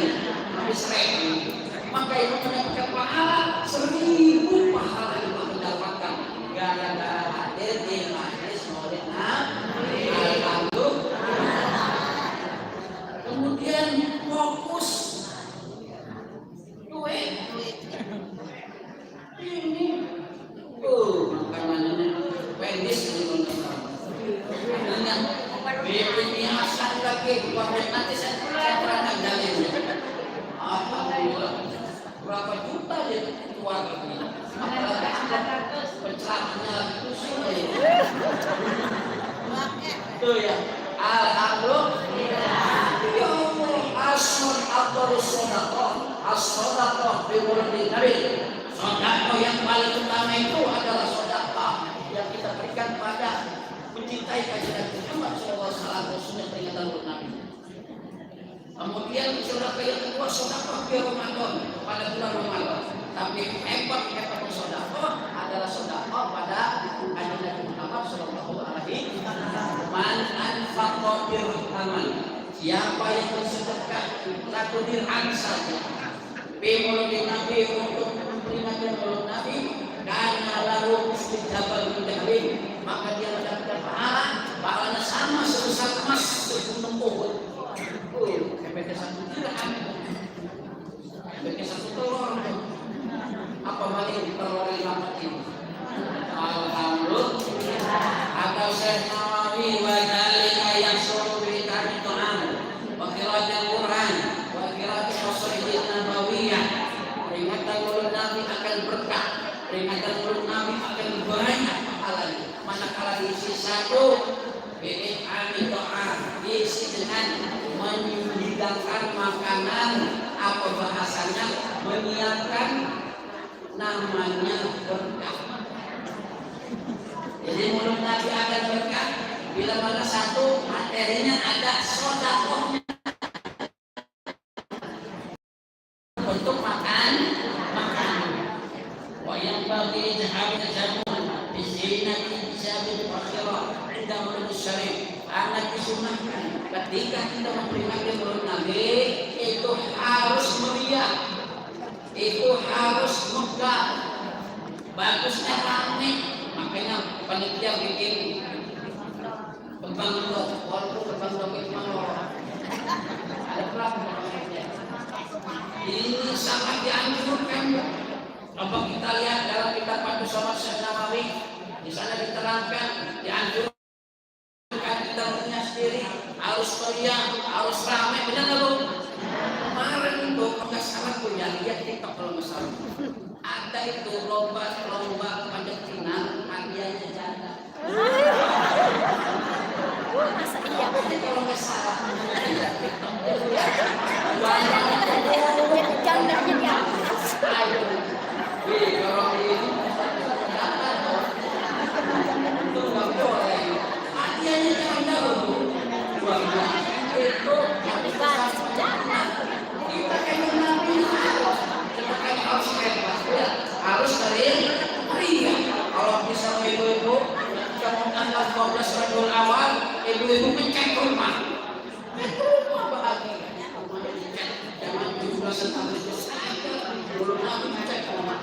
Tuh ya. Alhamdulillah. Ya Allah, asal afdalus shadaqah, as-shadaqah bi wuladin nabi. Sedekah yang paling utama itu adalah sedekah yang kita berikan pada mencintai kajian Muhammad sallallahu alaihi wasallam sunnah peringatan Maulid Nabi. Kemudian sedekah yang kedua sedekah di Ramadan pada bulan Ramadan. Tapi hebat sedekah adalah sedekah pada kajian Muhammad sallallahu alaihi wasallam. Man anfaqa dirhaman, siapa yang bersedekah 1 dirham saja bi Maulid Nabi untuk memperingati Maulid Nabi, karena lalu istijabah bid'ah, maka dia mendapatkan pahalanya sama sebesar emas segunung Uhud. Beda 1 dirham, beda 1 telur. Apa balik telur yang ini? Alhamdulillah. Atau Syekh Nawawi wa dzalika yahsulu bi ta'am wa qira'atul Quran wa qira'atul Shahih Nabawiyah. Peringatan Maulid Nabi akan berkah, peringatan Maulid Nabi akan banyak pahalanya. Manakala diisi 1 bi'in ta'am, diisi dengan menyidangkan makanan, apa bahasanya, menyiapkan namanya berkah. Jadi Maulid Nabi akan berkah bila mana 1 materinya ada sedekahnya untuk makan. Wa yang bagi jahab jamun di zinati bisabil akhirah inda Maulid Syarif. Anak disunahkan ketika kita memperingati Maulid Nabi itu harus meriah, itu harus megah, bagusnya rame. Makanya panitia bikin kembang dok, walaupun kembang dok itu malah ada berapa panitia. Ini sangat dianjurkan. Coba kita lihat dalam kitab Fathus Samad Syekh Nawawi, di sana diterangkan dianjurkan kita punya sendiri harus meriah, harus ramai, benar nggak Bu? Kemarin itu nggak salah punya lihat TikTok kalau nggak salah. Ada itu lomba panjat pinang, hadiahnya janda. Masa iya? Kalau nggak salah, lihat TikTok. Jadi jandanya di atas. Ayo, kalau ini itu nggak boleh. Hadiahnya janda loh. Itu yang Bukan janda. kita kayak Nabi harus hebat, harus meriah. Kalau bisa ibu-ibu yang tanggal 12 Rabiul Awal, ibu-ibu mencek rumah bahagia. Jangan 17 tahun itu saja, belum lagi mencek rumah.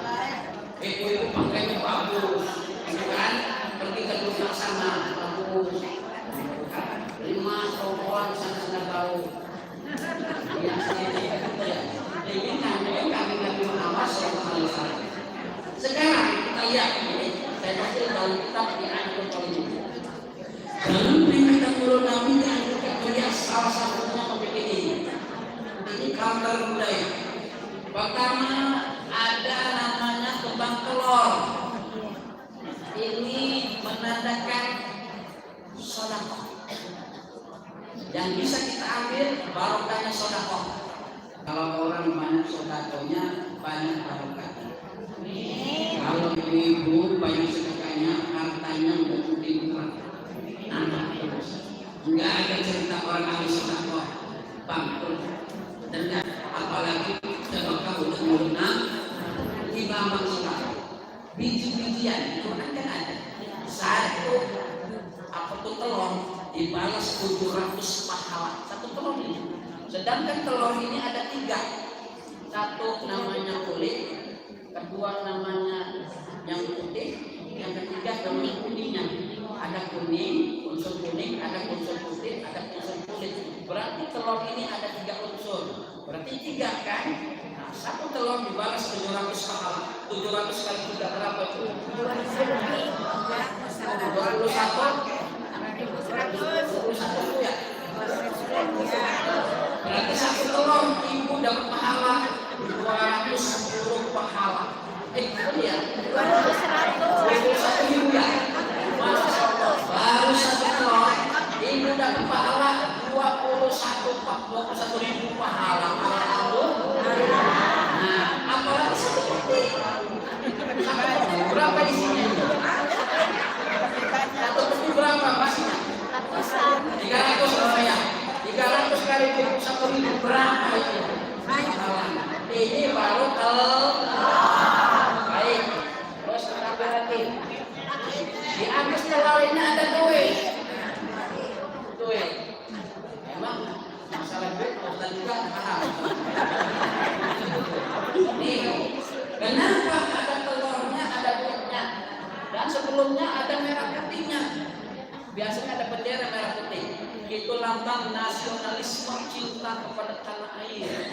Ibu-ibu pakainya bagus, kan? Pergi ke dunia sana, bagus. 5 perempuan sana tahu. Yang sendiri itu ya. Ini kami Nabi Muhammad SAW. Sekarang kita lihat ini, saya hasil dalam kitab di Anjur Politik. Dalam peringatan Maulid Nabi dianjurkan melihat salah satunya memiliki ini. Ini gambar budaya. Pertama ada namanya kembang telur. Ini menandakan sedekah. Yang bisa kita ambil barokahnya sedekah. Kalau orang banyak sedekahnya, banyak barokahnya. Kalau ibu banyak sedekahnya, hartanya udah dilipat. Anak terus. Enggak ada cerita orang ahli sedekah bangkrut. Dan apalagi sedekah untuk Maulid di Bambang sedekah. Biji-bijian itu kan ada. 1 telur dibalas 700 pahala. 1 telur ini. Sedangkan telur ini ada 3. 1 namanya kulit, kedua namanya yang putih, yang ketiga namanya kuningnya. Ada kuning, unsur kuning, ada unsur putih, ada unsur kulit. Berarti telur ini ada 3 unsur. Berarti 3 kan? Nah, 1 telur dibalas 700 pahala. 700 kali 3 berapa itu? 21 ya. Berarti 1 telur ibu dapat pahala 210 pahala. Ya. 21 ribu ya. Masya Allah. Baru 1 telur ibu Di atas telurnya ada duit. Duit. Emang masalah duit Ustaz juga paham. Nih, kenapa ada telurnya, ada duitnya? Dan sebelumnya ada merah putihnya. Biasanya ada bendera merah putih. Itu lambang nasionalisme, cinta kepada tanah air.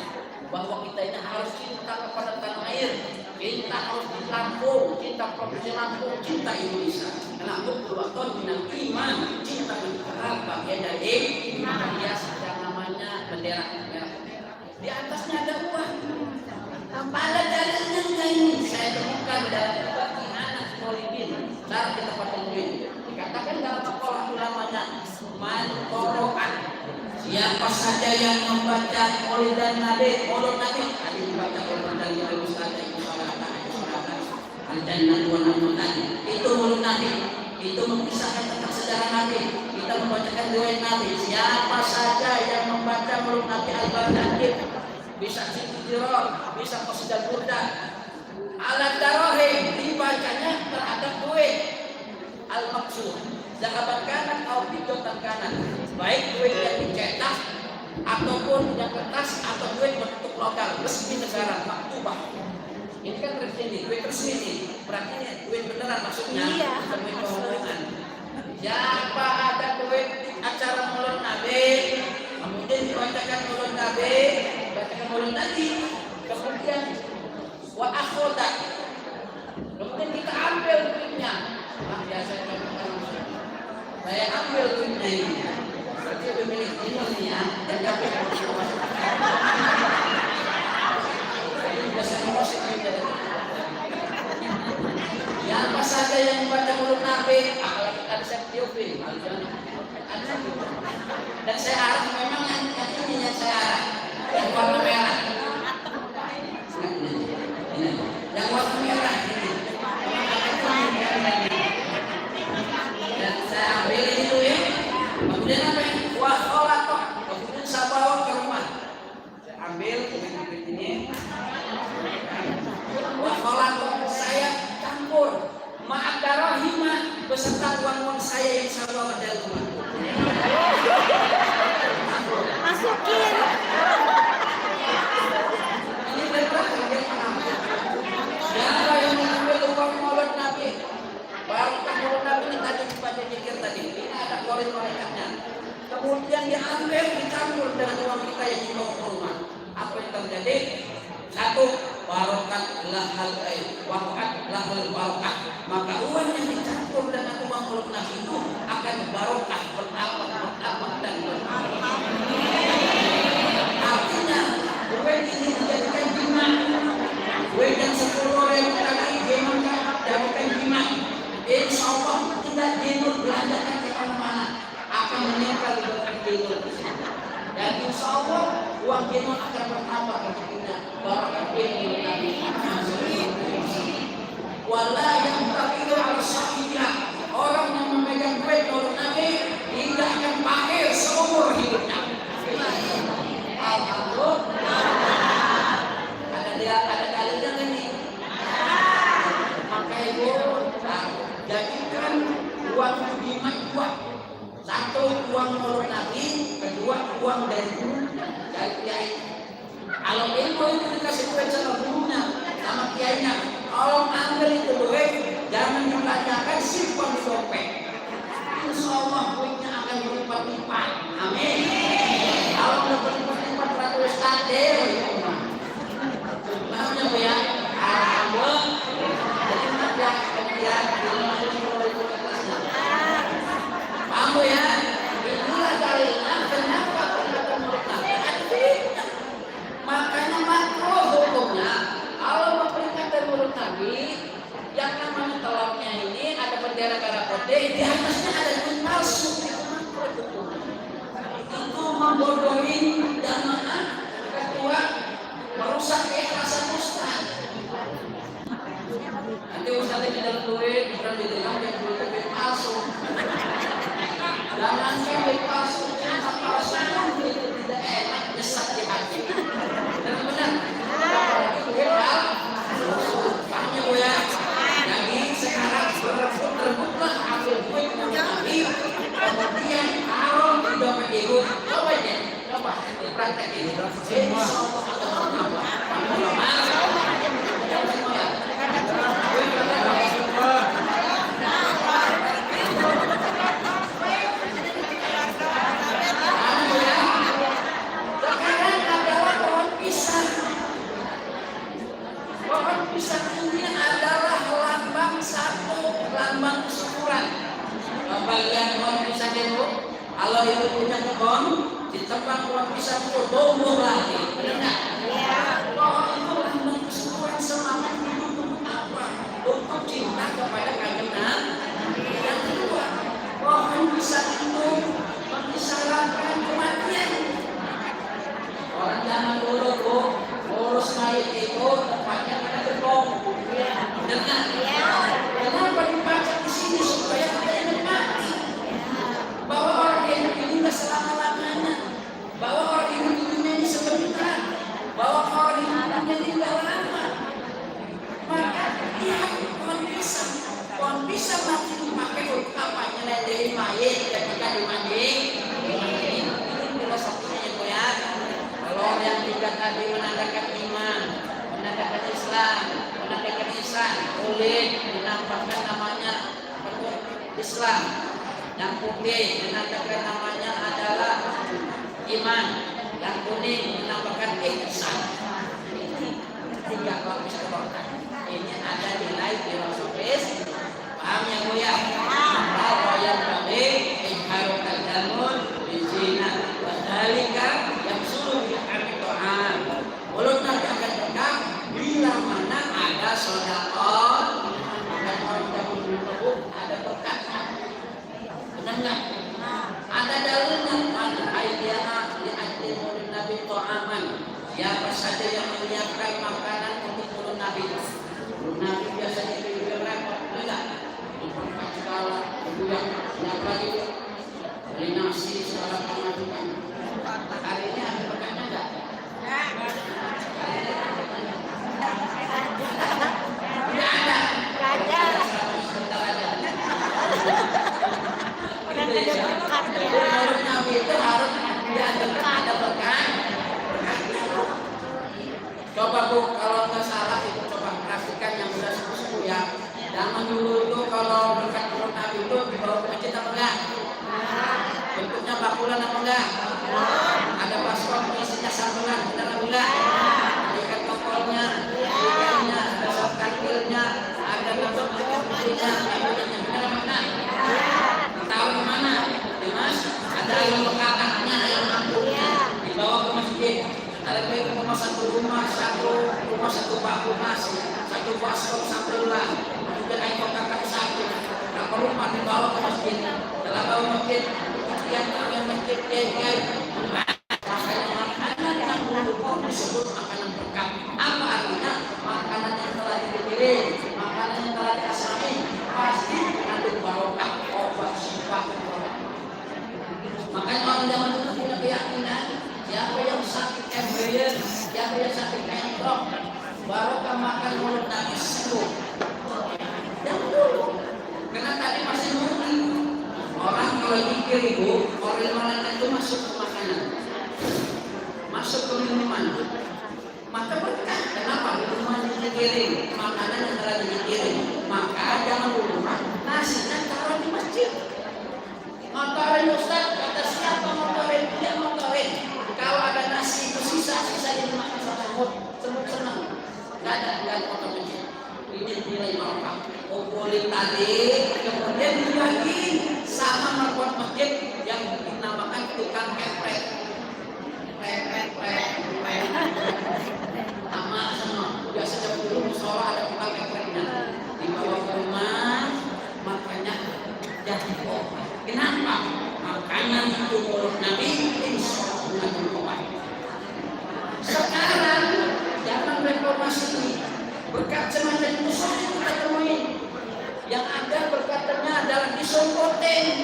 Bahwa kita ini harus cinta kepada tanah air. Kita harus di Lampung, cinta provinsi Lampung, cinta Indonesia. Karena Al-Quran minal iman, cinta negara bagian dari iman. Biasa yang namanya bendera merah putih. Di atasnya ada uang. Pada dalilnya enggak ini saya temukan dalam kitab Ihanah Solibin. Cara kita pakai dikatakan dalam sekolah ulamanya man qoro'an, siapa saja yang membaca Maulid Nabi, tadi dibaca oleh dari Ustaz Ibu Al-Jannah wa Namutan. Itu Maulid Nabi, itu mengisahkan tentang sejarah Nabi. Kita membacakan riwayat Nabi. Siapa saja yang membaca Maulid Nabi Al-Baghdadi, bisa Siti-Tirol, bisa Qasidul Burda, alat darahim dibacanya terhadap duit. Al-Maksud zahabat kanan atau pijotan kanan, baik duit yang dicetak ataupun yang kertas atau duit bentuk logam resmi negara maktubah. Ini kan resmi, duit resmi nih, berarti ini duit beneran maksudnya, bukan duit bohongan. Siapa ada duit di acara Maulid Nabi, kemudian dibacakan Maulid Nabi, bacakan Maulid Nabi, kemudian wa akhoda, kemudian kita ambil duitnya. Nah, biasanya saya ambil duitnya ini, berarti pemilik ini ya, dan dapat biasanya musik duitnya. Siapa saja yang membaca Maulid Nabi, apalagi ada saya tiupin, dan saya harap memang yang ini yang saya harap, yang warna merah, yang warna merah ini. Dan saya ambil itu ya, kemudian apa yang wakholatok, kemudian saya bawa ke rumah. Saya ambil duit ini, wakholatok, saya campur ma'adarahimah beserta uang saya yang saya bawa dari rumah. Masukin. Ini benar dia paham. Siapa yang mengambil uang Maulid Nabi? Baru Maulid Nabi ini tadi dibaca zikir tadi. Ini ada koridornya. Kemudian diambil, dicampur dengan uang kita yang dibawa ke rumah. Apa yang terjadi? Satu, barokat lahal wakat lahal barokat. Maka uang yang dicampur dengan uang Maulid Nabi itu akan barokah, bertambah dan bertambah. Artinya, duit ini dijadikan jimat. Duit yang 10.000 tadi dijadikan jimat. Insya Allah tidak dinul belanjakan ke mana-mana, akan meningkat berkat dinul. Dan insya Allah uang dinul akan bertambah rezekinya. Barokah dinul Nabi. Wala yang takiru al-sahihah, orang yang memegang duit Maulid Nabi tidak akan pakai seumur hidupnya. Alhamdulillah. Ada dalilnya kan nih? Maka ibu jadikan uang jimat dua. Satu uang Maulid Nabi, kedua uang dari guru dari kiai. Kalau ibu itu dikasih duit sama gurunya, sama kiainya, tolong ambil itu duit, jangan dibelanjakan, simpan di dompet. Insya Allah duitnya akan berlipat-lipat. Amin. Kalau udah berlipat-lipat terus tadi, namanya bu ya, alhamdulillah. Jadi nanti kemudian paham bu ya? Inilah dalilnya kenapa peringatan Maulid Nabi ada. Makanya makruh hukumnya kalau memperingatan Maulid Nabi yang namanya telurnya ini ada bendera merah putih, di atasnya ada duit palsu. Itu makruh hukumnya. Itu membodohi jamaah, kedua merusak keikhlasan ustaz. Nanti ustaz ini dalam duit bukan dibilang dia duit palsu. Jangan duit palsu, cinta palsu itu tidak enak, nyesat di hati. Benar-benar. Duit palsu. Pahamnya bu ya? Jadi sekarang berebut-rebutlah praktek ini. Insya Allah sekarang adalah pohon pisang. Pohon pisang ini adalah lambang kesyukuran. Bagian pohon pisang itu, kalau ibu punya kebun, ditebang pohon pisang itu tumbuh lagi. Benar nggak? Pohon itu lambang kesyukuran selama hidup apa? Untuk cinta kepada Kanjeng Nabi. Yang kedua, pohon pisang itu mengisyaratkan kematian. Orang zaman dulu bu, ngurus mayat itu tempatnya pada gerbong. Dengar? Kenapa dibaca di sini supaya kita ingat mati? Bahwa orang hidup ini tidak selama-lamanya. Bahwa orang hidup di dunia ini sebentar. Bahwa orang hidup ini tidak lama. Maka dia pohon pisang mati dipakai untuk apa? Nyelendiri mayat ketika dimandi. Ini filosofinya itu ya. Kalau yang tiga tadi menandakan iman, menandakan Islam, menandakan ihsan, boleh dinampakkan namanya Islam. Yang putih menandakan namanya adalah iman. Yang kuning dinampakkan ihsan. Ini tiga kalau bisa dibawakan. Ini ada nilai filosofis. Paham ya Bu ya? Kalau yang kami ingharukan damun bizina wadhalika yang suruh diamitohan. Mulut nanti akan berkah bila mana ada sedekah dan orang dahulu ada berkah. Benar nggak? Ada dalilnya mana ayatnya di ayat murid Nabi Muhammad. Siapa saja yang menyiapkan makanan untuk murid Nabi. Murid Nabi biasanya lebih repot, enggak? Memperlukan segala kemudian yang lagi beli nasi segala pengaturan. Hari ini ada berkahnya enggak? Tidak ada. Menurut Nabi itu harus ada berkah. Coba Bu, kalau nggak salah itu coba perhatikan yang sudah sepuh ya. Zaman dulu itu kalau berkat menurut Nabi itu dibawa ke masjid apa enggak? Bentuknya bakulan apa enggak? Ada baskom isinya sambelan, benar apa enggak? Ada ikan tokolnya, ikannya, ada sop kacilnya, ada bentuk kecilnya, benar apa enggak? Tahu di mana? Mas, ada ayam bekakaknya, ayam kampungnya, dibawa ke masjid. Ada baik rumah satu baku nasi, satu baskom sambelan, juga ayam kakak satu. Berapa rumah dibawa ke masjid? Setelah bawa masjid, yang masjid makanan yang dulu disebut makanan berkah. Apa artinya? Makanan yang telah dipikirin, makanan yang telah diasami pasti mengandung barokah, obat sifat. Makanya orang zaman dulu punya keyakinan siapa yang sakit embryo, siapa yang sakit entrok, barokah makan mulut Nabi sembuh. Yang dulu, karena tadi masih murni. Orang kalau mikir ibu, orang itu masuk ke makanan, masuk ke minuman, maka berkah. Kenapa? Minuman dikirim, makanan yang telah dikirim. Maka jangan lupa nasinya taruh di masjid. Motorin Ustaz, kata siapa motorin? Dia motorin. Kalau ada nasi itu sisa dimakan sama semut senang. Gak ada motor masjid. Ini nilai barokah. Kumpulin tadi, kemudian dibagi sama membuat masjid yang dinamakan tukang kepret. Sama semua. Biasanya dulu musola ada tukang kepretnya. Dibawa ke rumah, makanya jadi obat. Kenapa? Makanan itu mulut Nabi insya Allah obat. Sekarang zaman reformasi ini berkat semacam itu sudah kita temuin. Yang ada berkatnya adalah disompotin.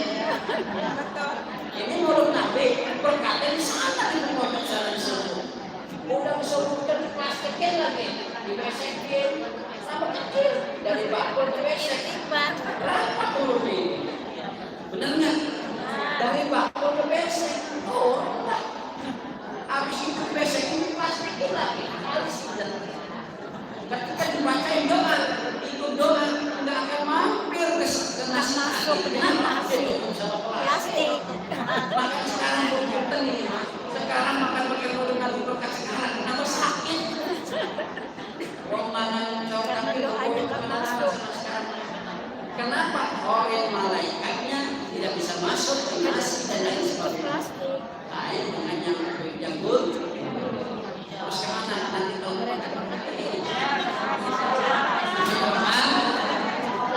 Ini mulut Nabi berkatnya di sana di pondok sana di sana. Udah disompotin diplastikin lagi, dibesekin sama kecil dari bakul ke besek. Berapa puluh ini? Benar nggak? Dari bakul ke besek. Oh, habis Itu sama plastik. Maka sekarang komputer ini, sekarang makan pakai mulut nabi berkat sekarang, kenapa sakit? Romangan jauh tapi sekarang. Kenapa? Orang malaikatnya tidak bisa masuk ke nasi dan lain sebagainya. Air dengan yang good. Terus kemana? Nanti tahun depan ini.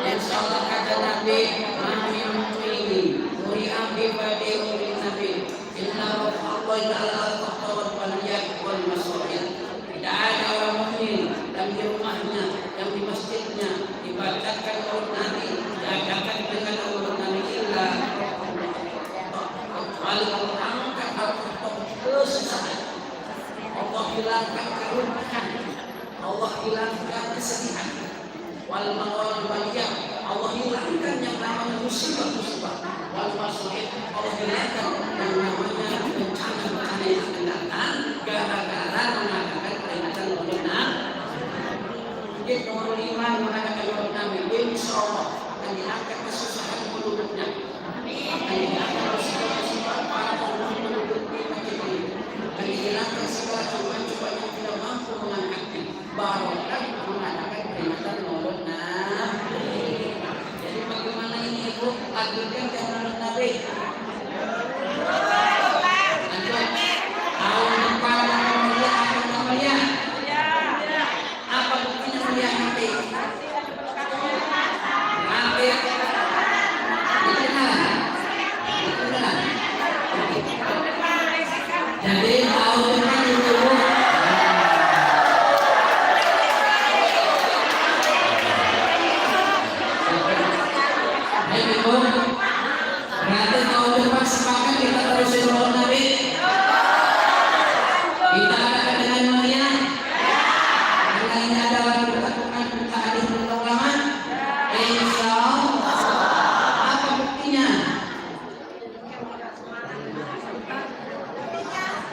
Insya Allah kata Nabi, Nabi ini, Muri Abi Badi Muri Nabi, Inna Allah Taala al-Fatawat wal-Yak wal-Masyarakat. Tidak ada orang mukmin yang di rumahnya, yang di masjidnya dibacakan oleh Nabi, diadakan dengan Allah Nabi illa kecuali Allah angkat kesusahan, Allah hilangkan kerumahan, Allah hilangkan kesedihan, wal baliyah, Allah hilangkan yang namanya musibah-musibah, wal masyarakat, Allah hilangkan yang namanya bencana-bencana yang akan datang gara-gara mengadakan peringatan Maulid Nabi. Mungkin nomor 5 mengadakan Maulid Nabi, insya Allah akan diangkat kesusahan penduduknya, akan diangkat kesusahan para penduduk di masjid ini, akan dihilangkan segala cobaan-cobaan yang tidak mampu mengangkatnya, barokah mengadakan peringatan Maulid Nabi. Jadi bagaimana ini Ibu? Lakukan ke Maulid Nabi. Tahun depan apa namanya? Apa buktinya melihat nanti? Nanti dikenal. Jadi tahun depan itu Ibu, berarti tahun depan sepakat kita terusin Maulid Nabi. Kita adakan dengan meriah. Karena ini adalah bukan hadis ulama. Insya Allah. Apa buktinya?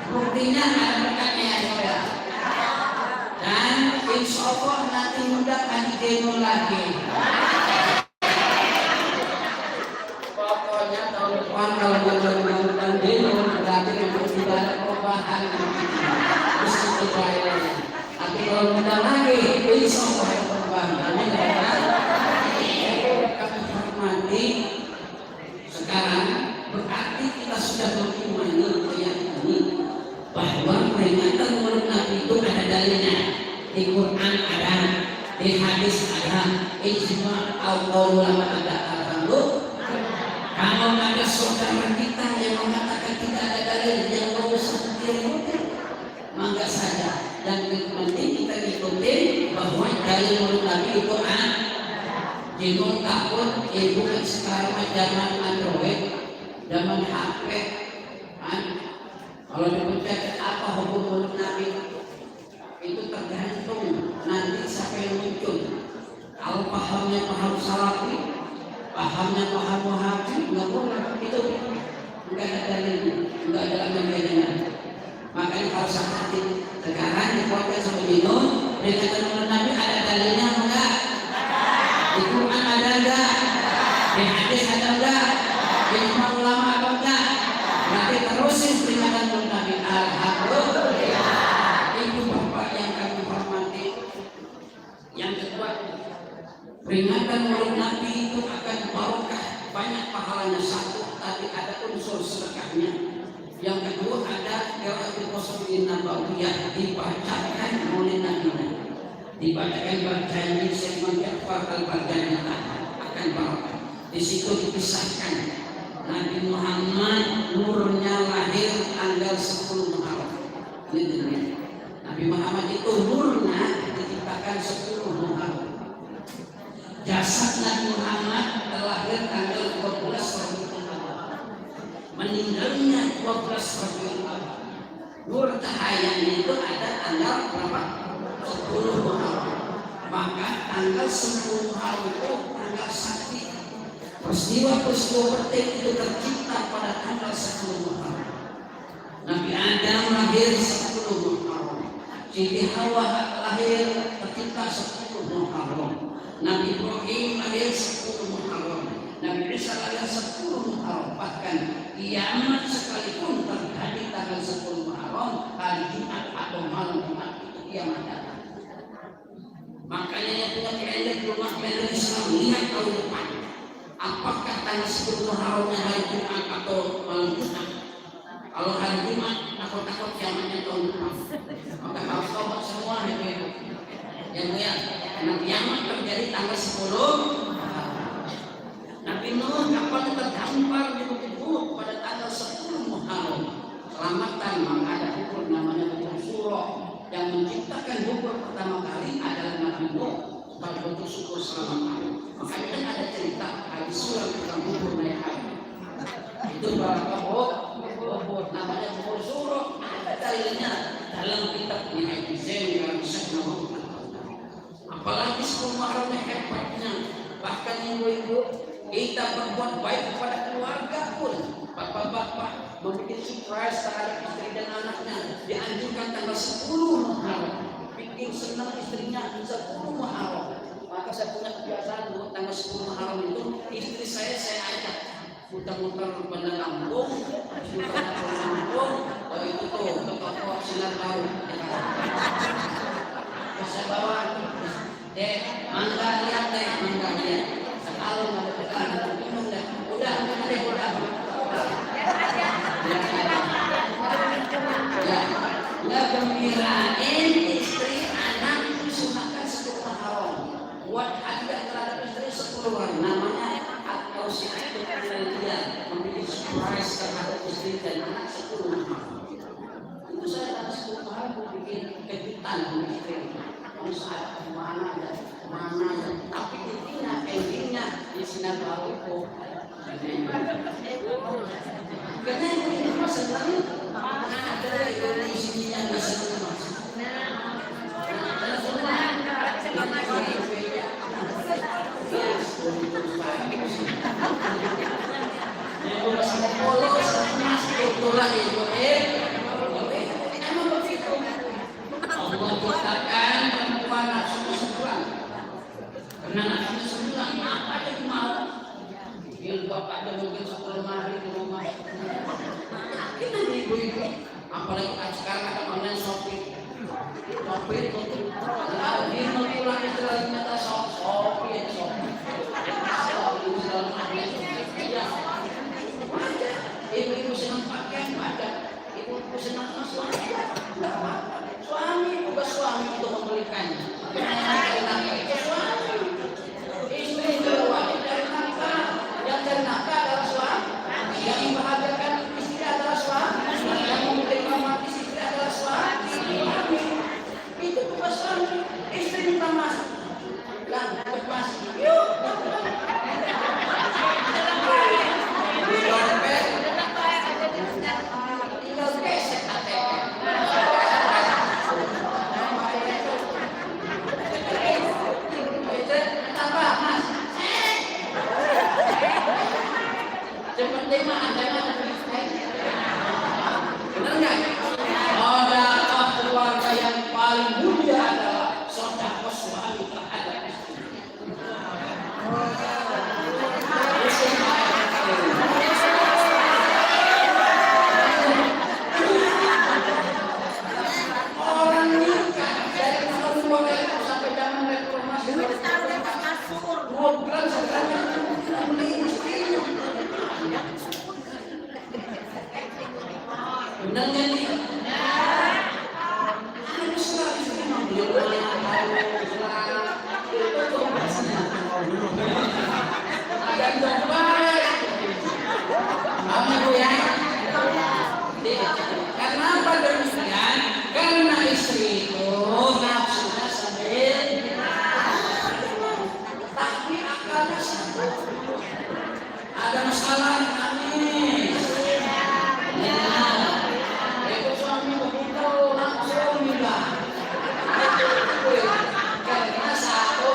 Buktinya ada berkatnya ya saudara. Dan insya Allah nanti undang adik demo lagi. Pokoknya tahun depan kalau bukan demo berarti tidak ada perubahan. Tapi kalau mudah lagi, insya Allah ada perubahan. Kami hormati sekarang berarti kita sudah mengimani meyakini bahwa peringatan Maulid Nabi itu ada dalilnya. Di Quran ada, di hadis ada, ijma ulama ada. Kalau ada saudara kita yang mengatakan tidak ada dalil yang mau sendiri, mangga saja. Dan penting kita ikuti bahwa dalil Maulid Nabi itu jangan takut. Ibu kan sekarang zaman Android, zaman HP, kalau dipencet apa hukum Maulid Nabi itu tergantung nanti siapa yang muncul. Kalau pahamnya paham salafi, pahamnya paham wahabi, nggak boleh itu, nggak ada dalilnya, nggak ada landasannya. Makanya kalau hati sekarang dikuatkan sama minum, peringatan Maulid Nabi ada dalilnya enggak? Di Quran ada enggak? Di hadis ada enggak? Di ijma ulama ada enggak? Berarti terusin peringatan Maulid Nabi. Alhamdulillah. Ibu bapak yang kami hormati. Yang kedua, peringatan Maulid Nabi itu akan barokah, banyak pahalanya. Satu, tadi ada unsur sedekahnya. Yang kedua ada qiraatul qasasiyah nabawiyah, dibacakan Maulid Nabi, dibacakan bacaan Syekh Ja'far al-Baghdadi akan barokah. Di situ dipisahkan Nabi Muhammad nurnya lahir tanggal 10 Muharram. Ini Nabi Muhammad itu nurnya diciptakan 10 Muharram. Jasad Nabi Muhammad terlahir tanggal 12 Rabiul Awal. Meninggalnya 12 Rabiul Awal. Nur cahayanya itu ada tanggal berapa? 10 Muharram. Maka tanggal 10 Muharram itu tanggal sakti. Peristiwa-peristiwa penting itu tercipta pada tanggal 10 Muharram. Nabi Adam lahir 10 Muharram. Siti Hawa lahir tercipta 10 Muharram. Nabi Ibrahim lahir 10 Muharram. Nabi Isa tanggal 10 Muharram. Bahkan kiamat sekalipun terjadi tanggal 10 Muharram, hari Jumat atau malam Jumat, itu kiamat datang. Makanya yang punya kalender di rumah kalender Islam, lihat tahun depan apakah tanggal 10 Muharramnya hari Jumat atau malam Jumat. Kalau hari Jumat takut-takut kiamatnya tahun depan, maka harus tobat semua yang lihat. Karena kiamat terjadi tanggal 10 Nabi Nuh kapalnya terdampar di Bukit Uhud pada tanggal 10 Muharram. Selamatan, maka ada hukum namanya hukum surah. Yang menciptakan hukum pertama kali adalah Nabi Nuh sebagai bentuk syukur selamat. Makanya kan ada cerita hadis surah tentang hukum naik haji. Itu berapa Uhud namanya hukum surah. Ada dalilnya dalam kitab Nihai Zain yang bisa menurut. Apalagi 10 Muharram hebatnya. Bahkan ibu-ibu, kita berbuat baik kepada keluarga pun, bapak-bapak membuat surprise terhadap istri dan anaknya. Dianjurkan tanggal 10 Muharram, bikin senang istrinya 10 Muharram. Maka saya punya kebiasaan buat tanggal 10 Muharram itu, istri saya ajak muter-muter pada Lampung, itu tuh toko sinar baru. Saya bawa, mangga lihat. Kalau nggak ada tekanan, minum deh. Udah. Ya, gembirain istri, anak, sunahkan 10 Muharram. Buat hadiah terhadap istri 10 orang. Namanya atau si itu dia memilih surprise terhadap istri dan anak 10 Muharram. Itu saya tanggal 10 Muharram bikin kejutan untuk istri. Saat mana tapi intinya di sinar baru itu karena ini sebenarnya ada isinya di sana Allah katakan perempuan nafsu sebulan. Karena nafsu sebulan apa yang mau? Yang bapaknya mungkin 10 hari di rumah. Kita ibu-ibu, apalagi sekarang ada online shopping. Shopping itu, kalau dia mau pulang istilahnya kata shopping. Ibu-ibu senang pakaian ada, ibu-ibu senang suami juga suami untuk membelikannya. Suami, istri wanita dari nafkah, yang dari nafkah adalah suami, yang membahagiakan istri adalah suami, yang memberikan mati istri adalah suami. Itu tugas suami. Istri minta masuk, lepas, yuk. Tinggal gesek ATM. Seperti mana? Benar nggak? Sedekah keluarga yang paling mulia adalah sedekah suami terhadap istri. Orang nikah dari tahun 2000 sampai zaman reformasi 2 bulan setelahnya beli istrinya. Benar nggak nih? Ada sekali istri membeli ada dompet. Apa bu ya? Kenapa demikian? Karena istri itu nafsunya sendiri, tapi akalnya satu. Ada masalah nangis. Itu suami begitu langsung bilang. Karena satu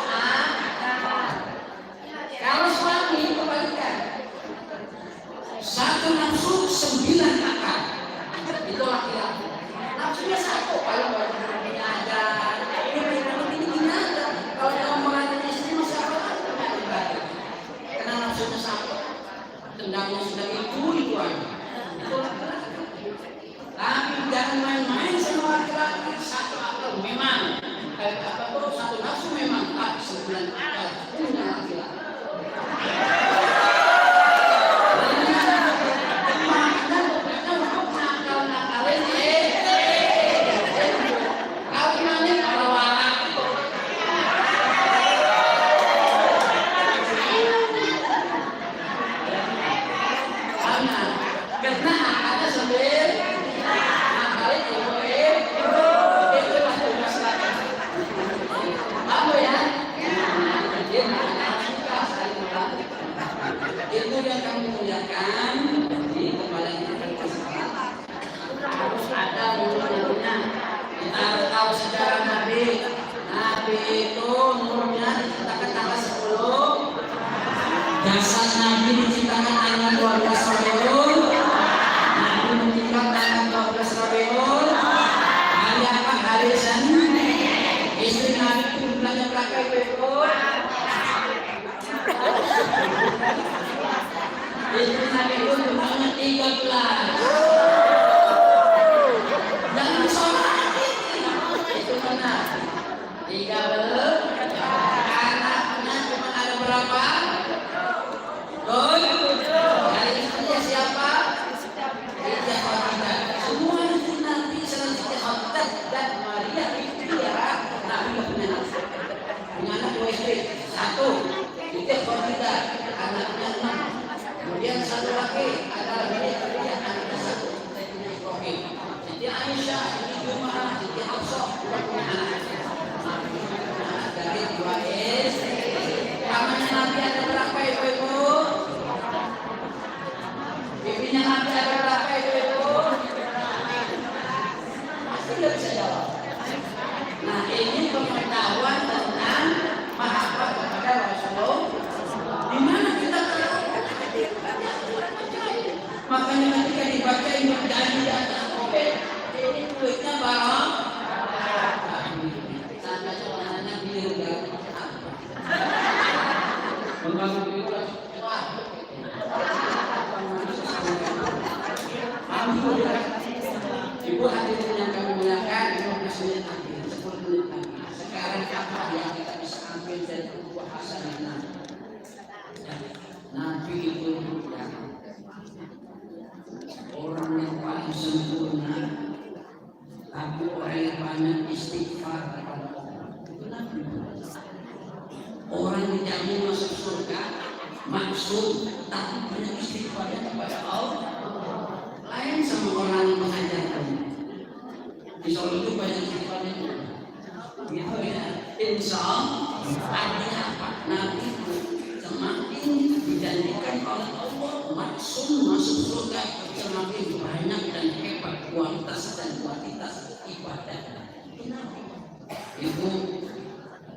kalau suami kebalikan, satu nafsu 9 akal. Itu laki-laki. Nafsunya satu kalau ini ada, ini ada. Kalau kamu mengajak istri masih apa? Karena nafsunya sama. tendangnya sudah itu aja. Itu laki-laki. Tapi jangan main-main sama laki-laki. Satu akal memang, apa tuh satu nafsu memang, tapi 9 akal punya laki-laki. Jasad Nabi diciptakan tanggal 12 Rabiul. Nabi meninggal tanggal 12 Rabiul. Hari apa? Hari Senin. Istri Nabi itu bulannya berapa itu? Istri Nabi itu bulannya 13. Jangan sholat itu mana? 13. Anaknya cuma ada berapa? Dari istrinya siapa? Siti Khadidah. Semua itu Nabi selain Siti Khadidah dan Maria itu ya. Nabi punya anak 2 istri. 1 Siti Khadidah, anaknya 6. Kemudian 1 lagi adalah Maria Khadidah, anaknya 1. Siti Ibrahim, Siti Aisyah, Siti Jumaah, Siti Hafsah punya anak. Dari 2 istri. Pamannya Nabi ada berapa ibu-ibu? Bibinya Nabi ada berapa ibu-ibu? Masih tidak bisa jawab. Nah ini pengetahuan tentang mahabbah kepada Rasulullah. Di mana kita tahu? Makanya ketika dibaca ini berjanji di atas kopet, ini duitnya barang. Sampai sebenarnya biru. Membangun itu Ibu hadirin yang kami muliakan, 15 menit lagi, 10 menit lagi. Sekarang apa yang kita bisa ambil dari kebahasan Nabi? Nabi itu orang yang paling sempurna, tapi orang yang banyak istighfar kepada Allah. Itu Nabi. Orang yang dijamin masuk surga, maksud tapi banyak istighfarnya kepada Allah. Lain sama orang yang mengajarkan. Di Solo itu banyak istighfarnya. Gitu ya. Insya Allah artinya apa? Nabi itu semakin dijanjikan oleh Allah maksud masuk surga, semakin banyak dan hebat kualitas dan kuantitas ibadah. Itu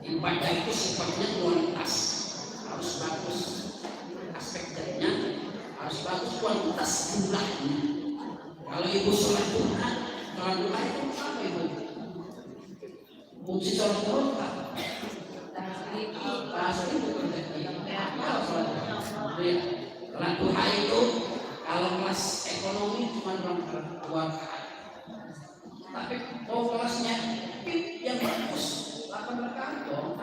ibadah itu sifatnya kualitas, harus bagus aspeknya, harus bagus kualitas jumlahnya. Kalau ibu sholat duha, sholat duha itu apa ibu? Fungsi sholat duha apa? Pasti bukan sholat duha itu kalau kelas ekonomi cuma 2 rakaat, tapi kalau kelasnya yang bagus 8 rakaat dong.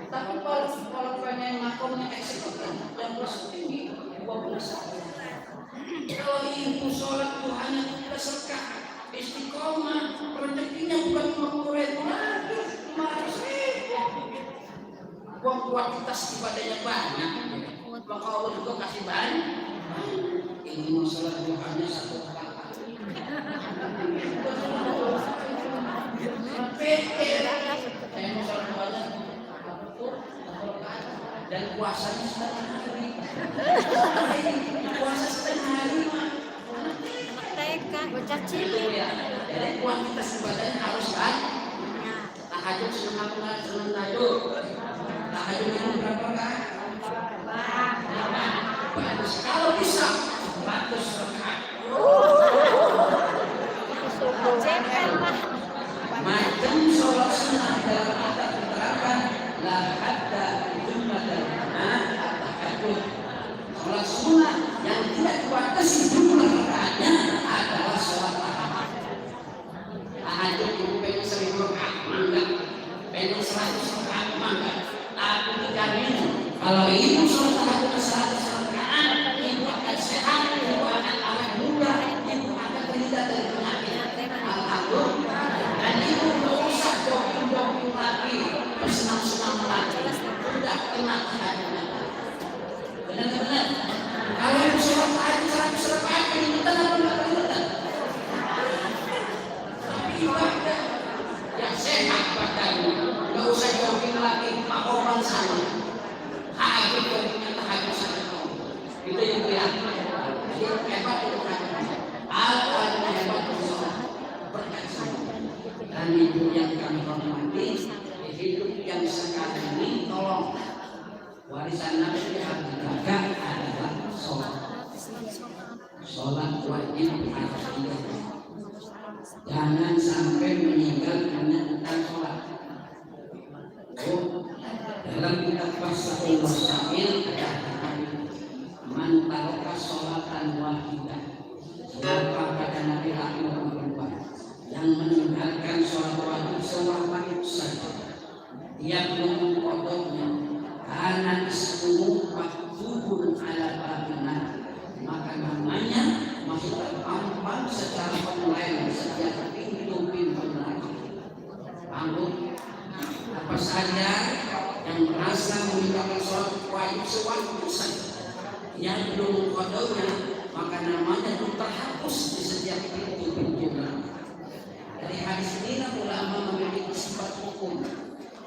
Tapi kalau pengen makomnya eksekutif yang kelas tinggi 12 rakaat. Kalau ibu sholat duhanya berserkah, istiqomah, rezekinya bukan 50.000 lagi, 500.000. Uang kuantitas ibadahnya banyak, maka Allah juga kasih banyak. Ini mau sholat duhanya 1 rakaat. Pikir, saya mau sholat duhanya 1 rakaat dan puasanya setengah hari. Puasa setengah hari mah Teka, bocah cilik. jadi kuantitas ibadahnya harus kan tahajud senang tahajud itu berapa kan? Bagus kalau bisa 100 rakaat. Cepet lah. Macam sholat sunnah dalam kitab diterangkan la hadda jumlah tahajud. Sholat sunnah ibu yang kami hormati, hidup yang sekarang ini tolong warisan Nabi yang dijaga adalah sholat. Sholat wajib harus dijaga. Jangan sampai meninggal karena tentang sholat. Dalam kitab Fathul Wasail man taraka sholatan wahidah, siapa kata Nabi Muhammad yang meninggalkan sholat wajib sewaktu saja, dia belum mengkodoknya karena ismuhu maktubun ala babinan, maka namanya masih terpampang secara online setiap pintu-pintu neraka. Lalu apa saja yang merasa meninggalkan sholat wajib sewaktu saja, yang belum mengkodoknya, maka namanya itu terhapus di setiap pintu-pintu neraka. Dari hadis ini ulama memiliki sifat hukum.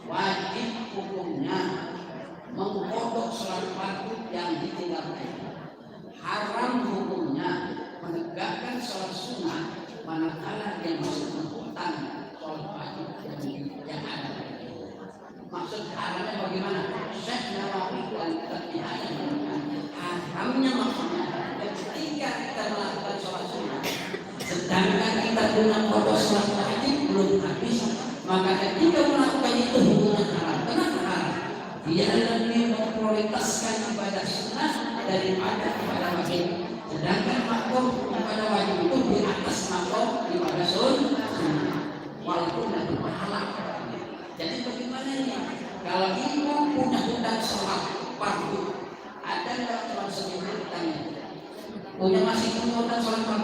Wajib hukumnya mengkodok sholat wajib yang ditinggalkan. Haram hukumnya menegakkan sholat sunnah manakala dia masih mengutang sholat wajib yang ada. Maksud haramnya bagaimana? Syekh Nawawi dan Tabi'iyah haramnya maksudnya ketika kita melakukan sholat sunnah, sedangkan kita punya kodok sholat wajib belum habis, maka ketika melakukan itu hukumnya haram. Kenapa haram? Dia lebih memprioritaskan ibadah sunnah daripada ibadah wajib. Sedangkan makom ibadah wajib itu di atas makom ibadah sunnah, walaupun lebih pahala. Jadi bagaimana ini? Kalau ibu punya hutang sholat fardu, ada nggak cuma sedikit hutangnya? Punya masih punya hutang sholat fardu?